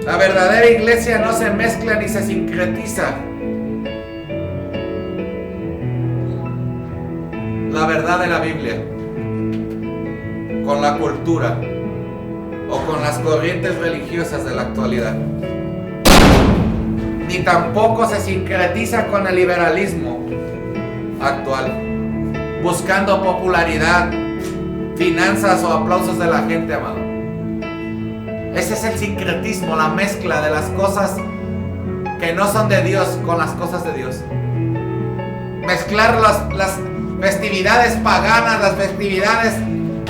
Speaker 1: la verdadera iglesia no se mezcla ni se sincretiza la verdad de la Biblia con la cultura o con las corrientes religiosas de la actualidad. Ni tampoco se sincretiza con el liberalismo actual, buscando popularidad, finanzas o aplausos de la gente, amado. Ese es el sincretismo, la mezcla de las cosas que no son de Dios con las cosas de Dios. Mezclar las festividades paganas, las festividades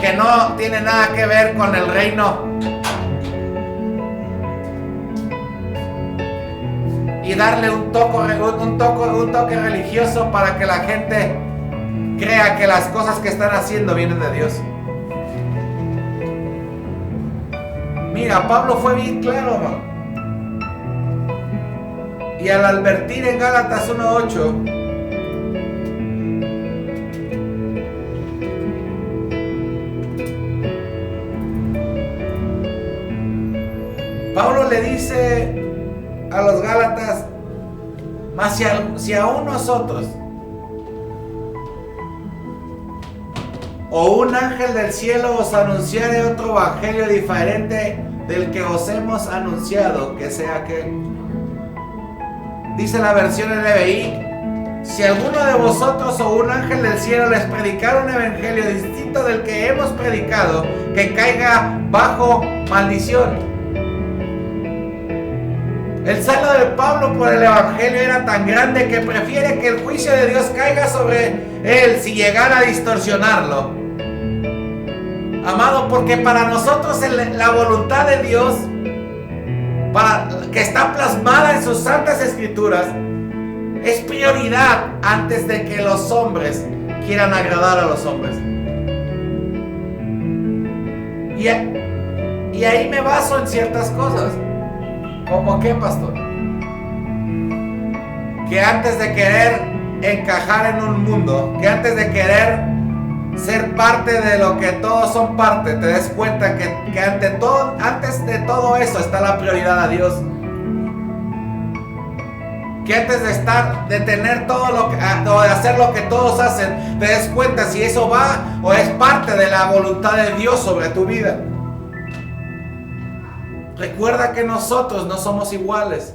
Speaker 1: que no tienen nada que ver con el reino, y darle un toque religioso para que la gente crea que las cosas que están haciendo vienen de Dios. Mira, Pablo fue bien claro, ¿no? Y al advertir en Gálatas 1:8, Pablo le dice a los Gálatas: mas si aún nosotros o un ángel del cielo os anunciare otro evangelio diferente del que os hemos anunciado, que sea que, dice la versión NBI: si alguno de vosotros o un ángel del cielo les predicara un evangelio distinto del que hemos predicado, que caiga bajo maldición. El celo de Pablo por el evangelio era tan grande que prefiere que el juicio de Dios caiga sobre él si llegara a distorsionarlo. Amado, porque para nosotros la voluntad de Dios, que está plasmada en sus santas escrituras, es prioridad antes de que los hombres quieran agradar a los hombres. Y ahí me baso en ciertas cosas. ¿Cómo qué, pastor? Que antes de querer encajar en un mundo, que antes de querer ser parte de lo que todos son parte, te des cuenta que antes de todo eso está la prioridad a Dios. Que antes de tener todo o de hacer lo que todos hacen, te des cuenta si eso va o es parte de la voluntad de Dios sobre tu vida. Recuerda que nosotros no somos iguales.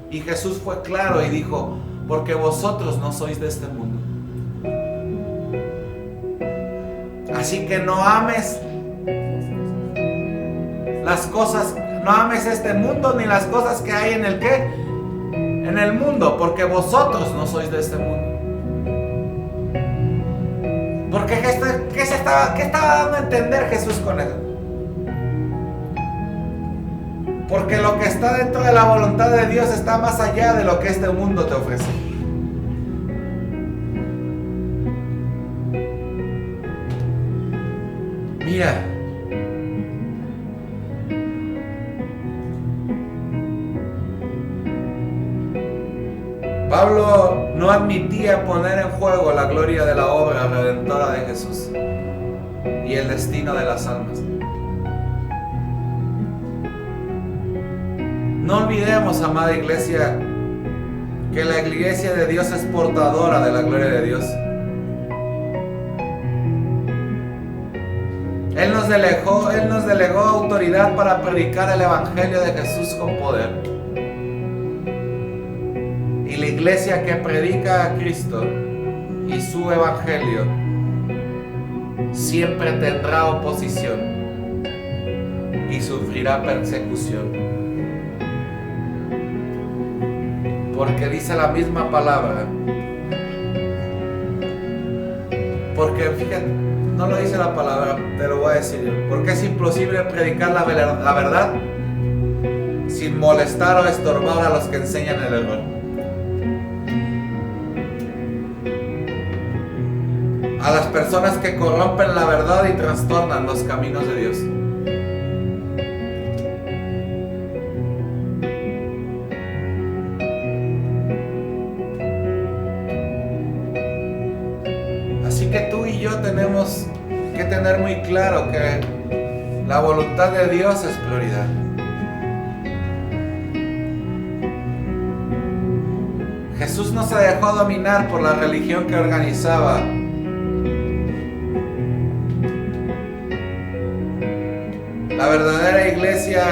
Speaker 1: Y Jesús fue claro y dijo: porque vosotros no sois de este mundo. Así que no ames las cosas, no ames este mundo ni las cosas que hay en el ¿qué? En el mundo, porque vosotros no sois de este mundo. Porque ¿qué estaba dando a entender Jesús con eso? Porque lo que está dentro de la voluntad de Dios está más allá de lo que este mundo te ofrece. Mira, Pablo no admitía poner en juego la gloria de la obra redentora de Jesús y el destino de las almas. No olvidemos, amada iglesia, que la iglesia de Dios es portadora de la gloria de Dios. Él nos delegó autoridad para predicar el evangelio de Jesús con poder. Y la iglesia que predica a Cristo y su evangelio siempre tendrá oposición y sufrirá persecución. Porque dice la misma palabra. Porque fíjate, no lo dice la palabra, te lo voy a decir yo. Porque es imposible predicar la verdad sin molestar o estorbar a los que enseñan el error. A las personas que corrompen la verdad y trastornan los caminos de Dios. Así que tú y yo tenemos que tener muy claro que la voluntad de Dios es prioridad. Jesús no se dejó dominar por la religión que organizaba. La verdadera iglesia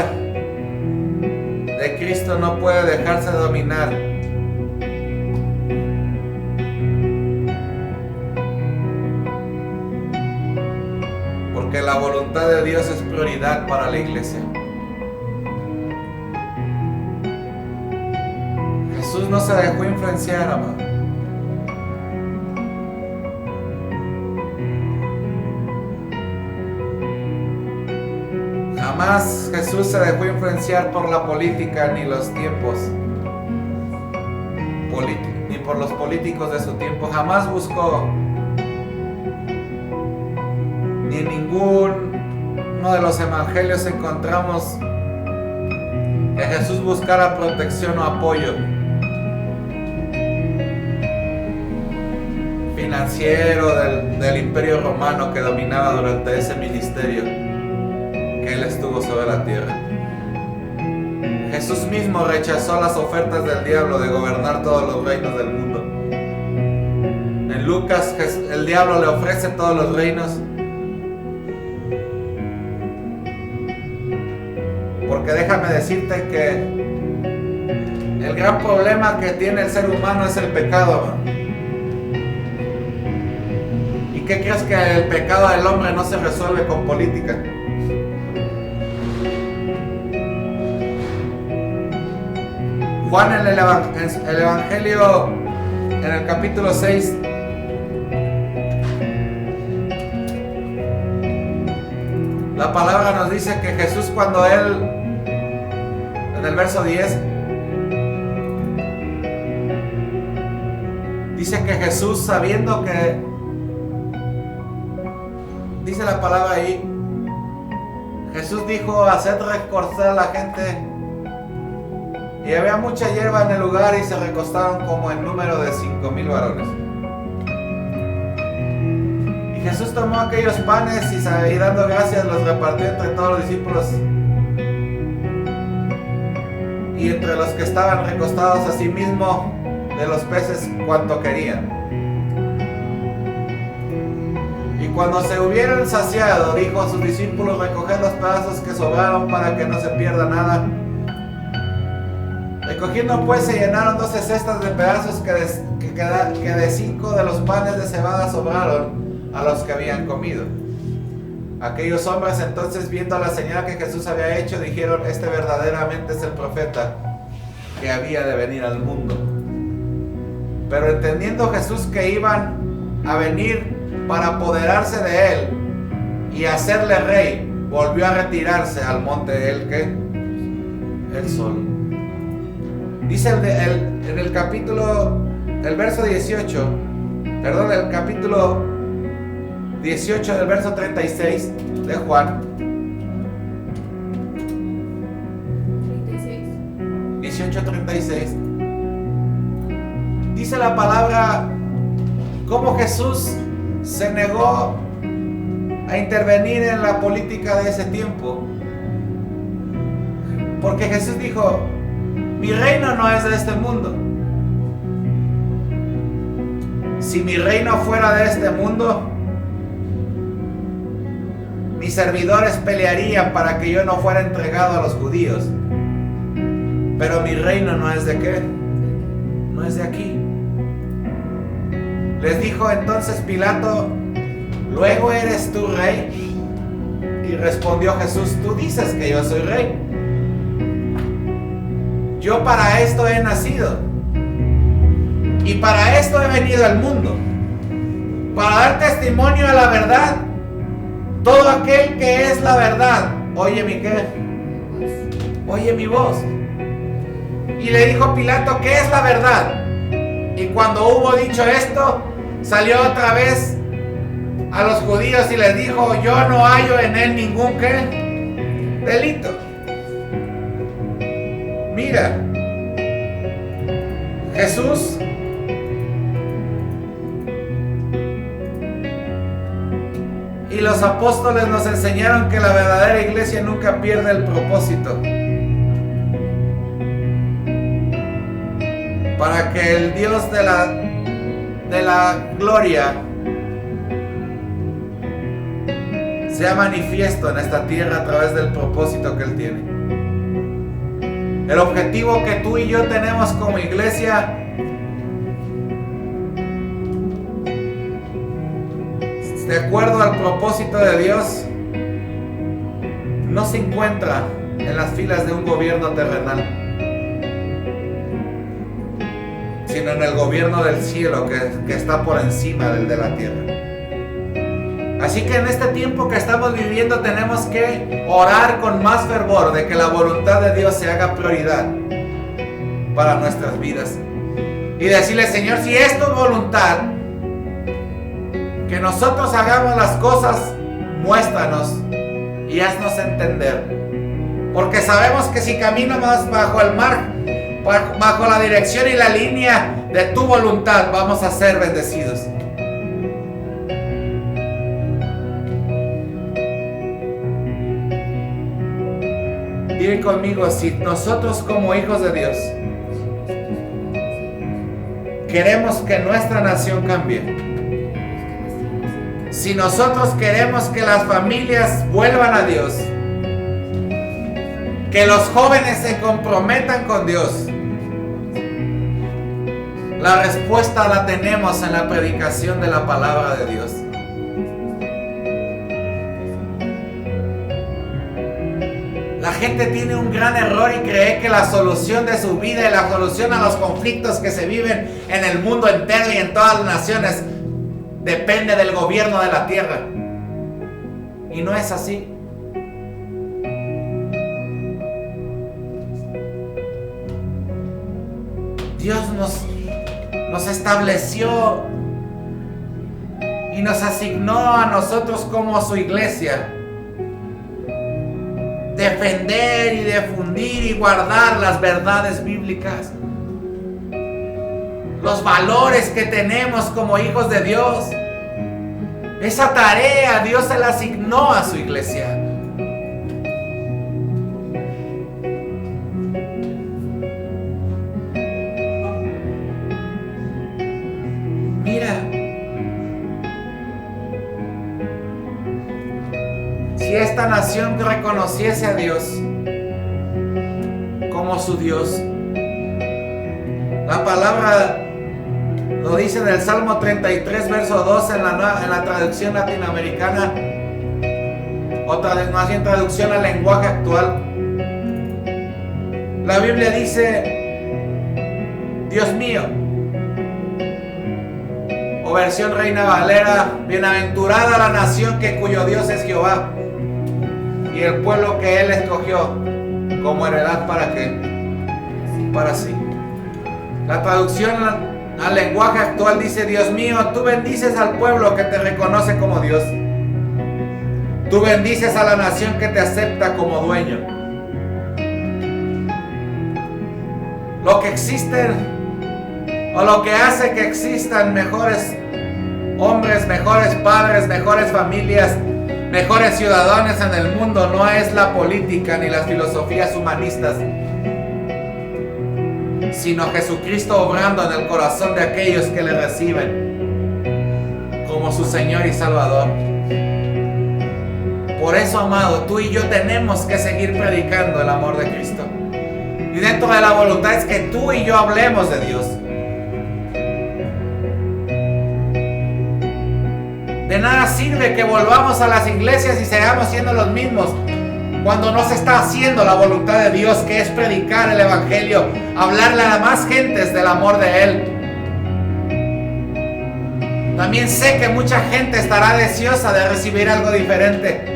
Speaker 1: de Cristo no puede dejarse dominar porque la voluntad de Dios es prioridad para la iglesia. Jesús no se dejó influenciar, amado. Jamás Jesús se dejó influenciar por la política ni los tiempos, ni por los políticos de su tiempo. Jamás buscó, ni en ninguno de los evangelios encontramos que Jesús buscara protección o apoyo financiero del imperio romano que dominaba durante ese ministerio que Él estuvo sobre la tierra. Jesús mismo rechazó las ofertas del diablo de gobernar todos los reinos del mundo. En Lucas, el diablo le ofrece todos los reinos, porque déjame decirte que el gran problema que tiene el ser humano es el pecado, hermano. ¿Y qué crees? Que el pecado del hombre no se resuelve con política. Juan en el Evangelio, en el capítulo 6, la palabra nos dice que Jesús, cuando Él, en el verso 10, dice que Jesús, sabiendo que, dice la palabra ahí, Jesús dijo: haced recostar a la gente. Y había mucha hierba en el lugar y se recostaron como en número de 5,000 varones. Y Jesús tomó aquellos panes y dando gracias los repartió entre todos los discípulos y entre los que estaban recostados, asimismo de los peces cuanto querían. Y cuando se hubieron saciado, dijo a sus discípulos: recoged los pedazos que sobraron para que no se pierda nada. Recogiendo pues se llenaron 12 cestas de pedazos que de 5 de los panes de cebada sobraron a los que habían comido. Aquellos hombres entonces, viendo la señal que Jesús había hecho, dijeron: este verdaderamente es el profeta que había de venir al mundo. Pero entendiendo Jesús que iban a venir para apoderarse de él y hacerle rey, volvió a retirarse al monte el sol. Dice en el capítulo, el verso 18, perdón, el capítulo 18 del verso 36 de Juan. 18:36. Dice la palabra cómo Jesús se negó a intervenir en la política de ese tiempo. Porque Jesús dijo: mi reino no es de este mundo. Si mi reino fuera de este mundo, mis servidores pelearían para que yo no fuera entregado a los judíos. Pero mi reino no es de qué, no es de aquí. Les dijo entonces Pilato: ¿luego eres tú rey? Y respondió Jesús: tú dices que yo soy rey. Yo para esto he nacido y para esto he venido al mundo, para dar testimonio a la verdad. Todo aquel que es la verdad oye mi qué, oye mi voz. Y le dijo Pilato: ¿qué es la verdad? Y cuando hubo dicho esto, salió otra vez a los judíos y les dijo: yo no hallo en él ningún ¿qué? Delito. Mira, Jesús y los apóstoles nos enseñaron que la verdadera iglesia nunca pierde el propósito. Para que el Dios de la gloria sea manifiesto en esta tierra a través del propósito que Él tiene. El objetivo que tú y yo tenemos como iglesia de acuerdo al propósito de Dios no se encuentra en las filas de un gobierno terrenal, sino en el gobierno del cielo que está por encima del de la tierra. Así que en este tiempo que estamos viviendo tenemos que orar con más fervor de que la voluntad de Dios se haga prioridad para nuestras vidas y decirle: Señor, si es tu voluntad que nosotros hagamos las cosas, muéstranos y haznos entender, porque sabemos que si caminamos bajo el mar, bajo la dirección y la línea de tu voluntad, vamos a ser bendecidos. Dile conmigo: si nosotros como hijos de Dios queremos que nuestra nación cambie, si nosotros queremos que las familias vuelvan a Dios, que los jóvenes se comprometan con Dios, la respuesta la tenemos en la predicación de la palabra de Dios. La gente tiene un gran error y cree que la solución de su vida y la solución a los conflictos que se viven en el mundo entero y en todas las naciones depende del gobierno de la tierra. Y no es así. Dios nos estableció y nos asignó a nosotros como su iglesia defender y difundir y guardar las verdades bíblicas, los valores que tenemos como hijos de Dios. Esa tarea Dios se la asignó a su iglesia. Mira, si esta nación reconociese a Dios como su Dios, la palabra lo dice en el Salmo 33, verso 2 en la traducción latinoamericana. Otra vez más en traducción al lenguaje actual. La Biblia dice, Dios mío. O versión Reina Valera, bienaventurada la nación cuyo Dios es Jehová, y el pueblo que Él escogió como heredad para qué, para sí. La traducción al lenguaje actual dice, Dios mío, tú bendices al pueblo que te reconoce como Dios. Tú bendices a la nación que te acepta como dueño. Lo que existe o lo que hace que existan mejores hombres, mejores padres, mejores familias, mejores ciudadanos en el mundo no es la política ni las filosofías humanistas, sino Jesucristo obrando en el corazón de aquellos que le reciben como su Señor y Salvador. Por eso, amado, tú y yo tenemos que seguir predicando el amor de Cristo. Y dentro de la voluntad es que tú y yo hablemos de Dios. De nada sirve que volvamos a las iglesias y sigamos siendo los mismos cuando no se está haciendo la voluntad de Dios, que es predicar el evangelio, hablarle a más gentes del amor de Él. También sé que mucha gente estará deseosa de recibir algo diferente.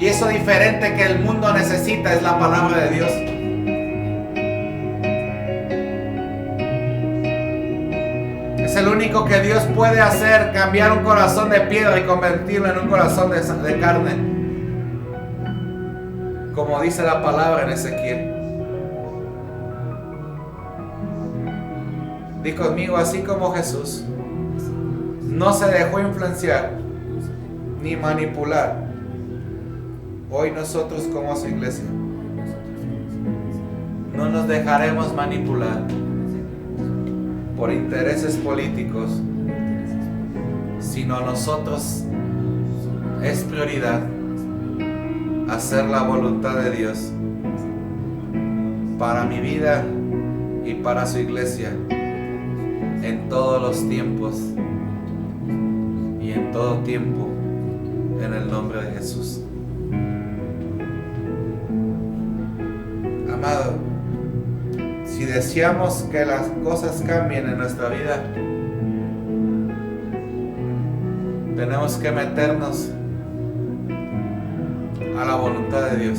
Speaker 1: Y eso diferente que el mundo necesita es la palabra de Dios. Es el único que Dios puede hacer, cambiar un corazón de piedra y convertirlo en un corazón de carne. Como dice la palabra en Ezequiel. Di conmigo, así como Jesús no se dejó influenciar ni manipular, hoy nosotros como su iglesia no nos dejaremos manipular por intereses políticos, sino a nosotros es prioridad hacer la voluntad de Dios para mi vida y para su iglesia en todos los tiempos y en todo tiempo, en el nombre de Jesús. Amado, si deseamos que las cosas cambien en nuestra vida, tenemos que meternos a la voluntad de Dios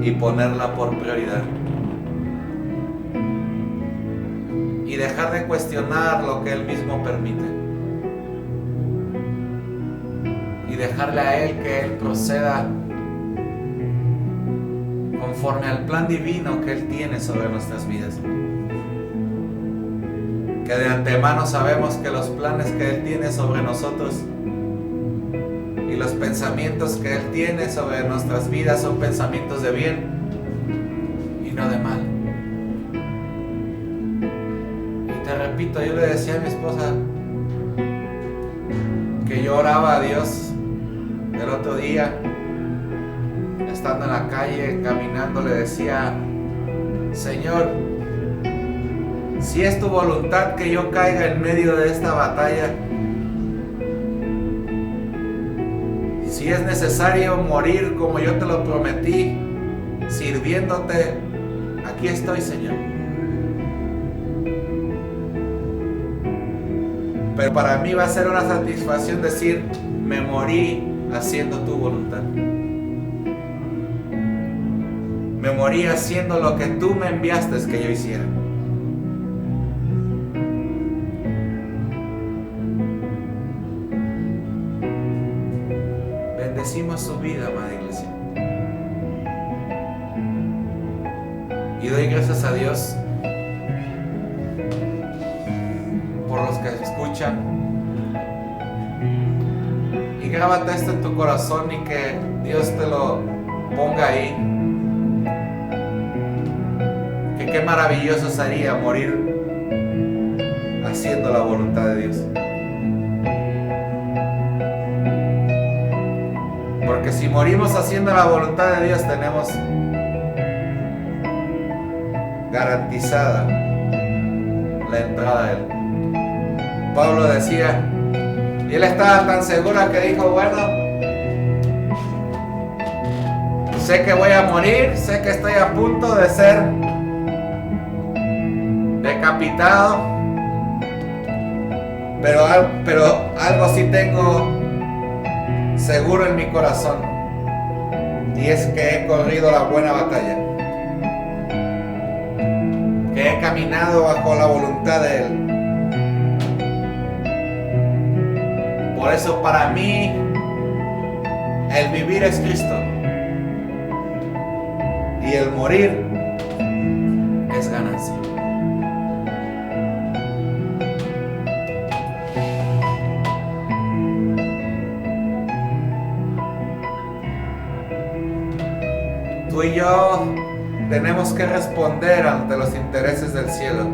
Speaker 1: y ponerla por prioridad y dejar de cuestionar lo que Él mismo permite y dejarle a Él que Él proceda conforme al plan divino que Él tiene sobre nuestras vidas. Que de antemano sabemos que los planes que Él tiene sobre nosotros y los pensamientos que Él tiene sobre nuestras vidas son pensamientos de bien y no de mal. Y te repito, yo le decía a mi esposa que yo oraba a Dios el otro día, estando en la calle, caminando, le decía: Señor, si es tu voluntad que yo caiga en medio de esta batalla, si es necesario morir como yo te lo prometí, sirviéndote, aquí estoy, Señor. Pero para mí va a ser una satisfacción decir: me morí haciendo tu voluntad. Me morí haciendo lo que tú me enviaste que yo hiciera. Bendecimos su vida, amada iglesia. Y doy gracias a Dios por los que escuchan. Y grábate esto en tu corazón y que Dios te lo ponga ahí. Que qué maravilloso sería morir haciendo la voluntad de Dios. Porque si morimos haciendo la voluntad de Dios, tenemos garantizada la entrada a Él. Pablo decía Y él estaba tan segura que dijo, bueno, sé que voy a morir, sé que estoy a punto de ser decapitado, pero algo sí tengo seguro en mi corazón, y es que he corrido la buena batalla, que he caminado bajo la voluntad de Él. Por eso para mí el vivir es Cristo y el morir es ganancia. Tú y yo tenemos que responder ante los intereses del cielo.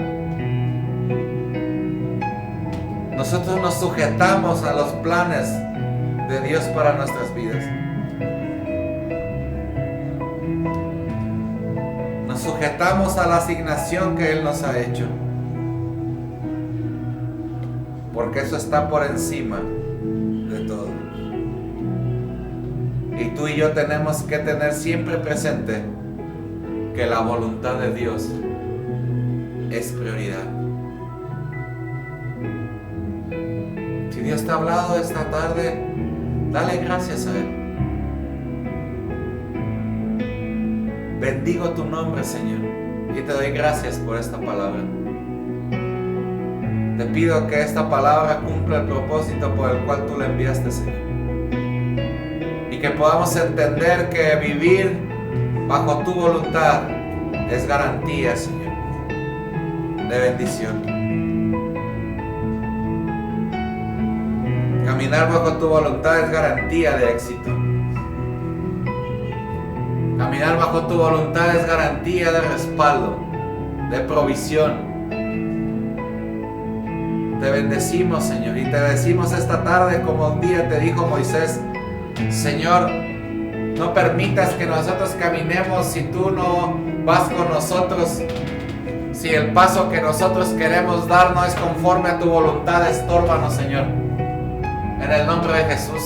Speaker 1: Nosotros nos sujetamos a los planes de Dios para nuestras vidas. Nos sujetamos a la asignación que Él nos ha hecho. Porque eso está por encima de todo. Y tú y yo tenemos que tener siempre presente que la voluntad de Dios es prioridad. Si Dios te ha hablado esta tarde, dale gracias a Él. Bendigo tu nombre, Señor, y te doy gracias por esta palabra. Te pido que esta palabra cumpla el propósito por el cual tú la enviaste, Señor. Y que podamos entender que vivir bajo tu voluntad es garantía, Señor, de bendición. Caminar bajo tu voluntad es garantía de éxito. Caminar bajo tu voluntad es garantía de respaldo, de provisión. Te bendecimos, Señor, y te decimos esta tarde, como un día te dijo Moisés: Señor, no permitas que nosotros caminemos si tú no vas con nosotros. Si el paso que nosotros queremos dar no es conforme a tu voluntad, estórbanos, Señor. En el nombre de Jesús.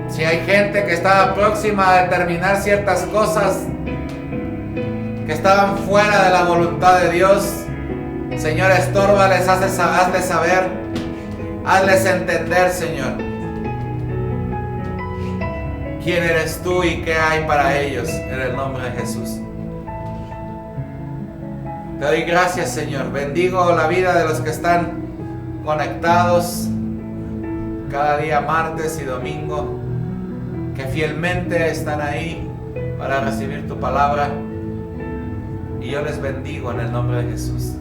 Speaker 1: Si hay gente que estaba próxima a determinar ciertas cosas que estaban fuera de la voluntad de Dios, Señor, estórbales, hazles saber, hazles entender, Señor, quién eres tú y qué hay para ellos, en el nombre de Jesús. Te doy gracias, Señor. Bendigo la vida de los que están conectados cada día, martes y domingo, que fielmente están ahí para recibir tu palabra, y yo les bendigo en el nombre de Jesús,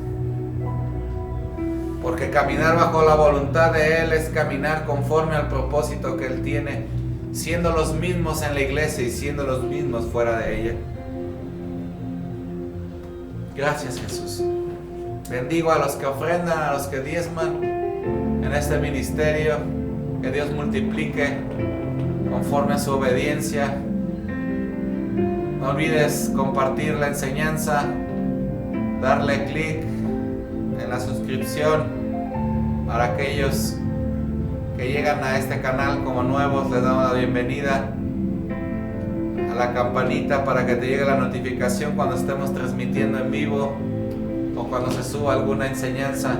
Speaker 1: porque caminar bajo la voluntad de Él es caminar conforme al propósito que Él tiene, siendo los mismos en la iglesia y siendo los mismos fuera de ella. Gracias, Jesús. Bendigo a los que ofrendan, a los que diezman en este ministerio. Que Dios multiplique conforme a su obediencia. No olvides compartir la enseñanza, darle clic en la suscripción. Para aquellos que llegan a este canal como nuevos, les damos la bienvenida. A la campanita para que te llegue la notificación cuando estemos transmitiendo en vivo o cuando se suba alguna enseñanza.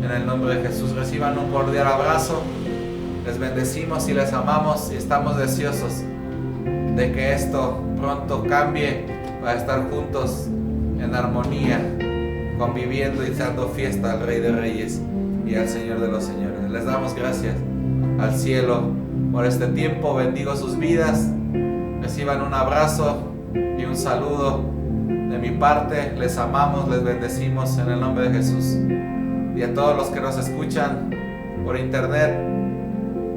Speaker 1: En el nombre de Jesús, reciban un cordial abrazo. Les bendecimos y les amamos, y estamos deseosos de que esto pronto cambie para estar juntos en armonía, conviviendo y dando fiesta al Rey de Reyes y al Señor de los Señores. Les damos gracias al cielo por este tiempo. Bendigo sus vidas. Reciban un abrazo y un saludo de mi parte. Les amamos, les bendecimos en el nombre de Jesús. Y a todos los que nos escuchan por internet,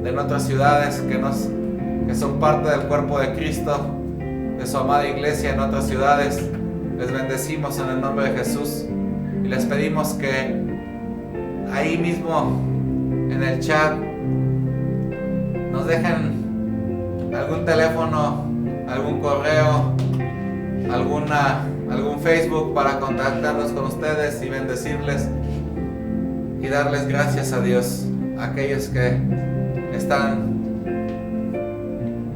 Speaker 1: de otras ciudades, que son parte del cuerpo de Cristo, de su amada iglesia en otras ciudades, les bendecimos en el nombre de Jesús. Y les pedimos que ahí mismo en el chat nos dejen algún teléfono, algún correo, algún Facebook para contactarnos con ustedes y bendecirles. y darles gracias a Dios, a aquellos que están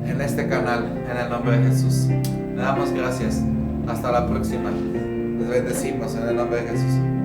Speaker 1: en este canal, en el nombre de Jesús. Le damos gracias. Hasta la próxima. Les bendecimos en el nombre de Jesús.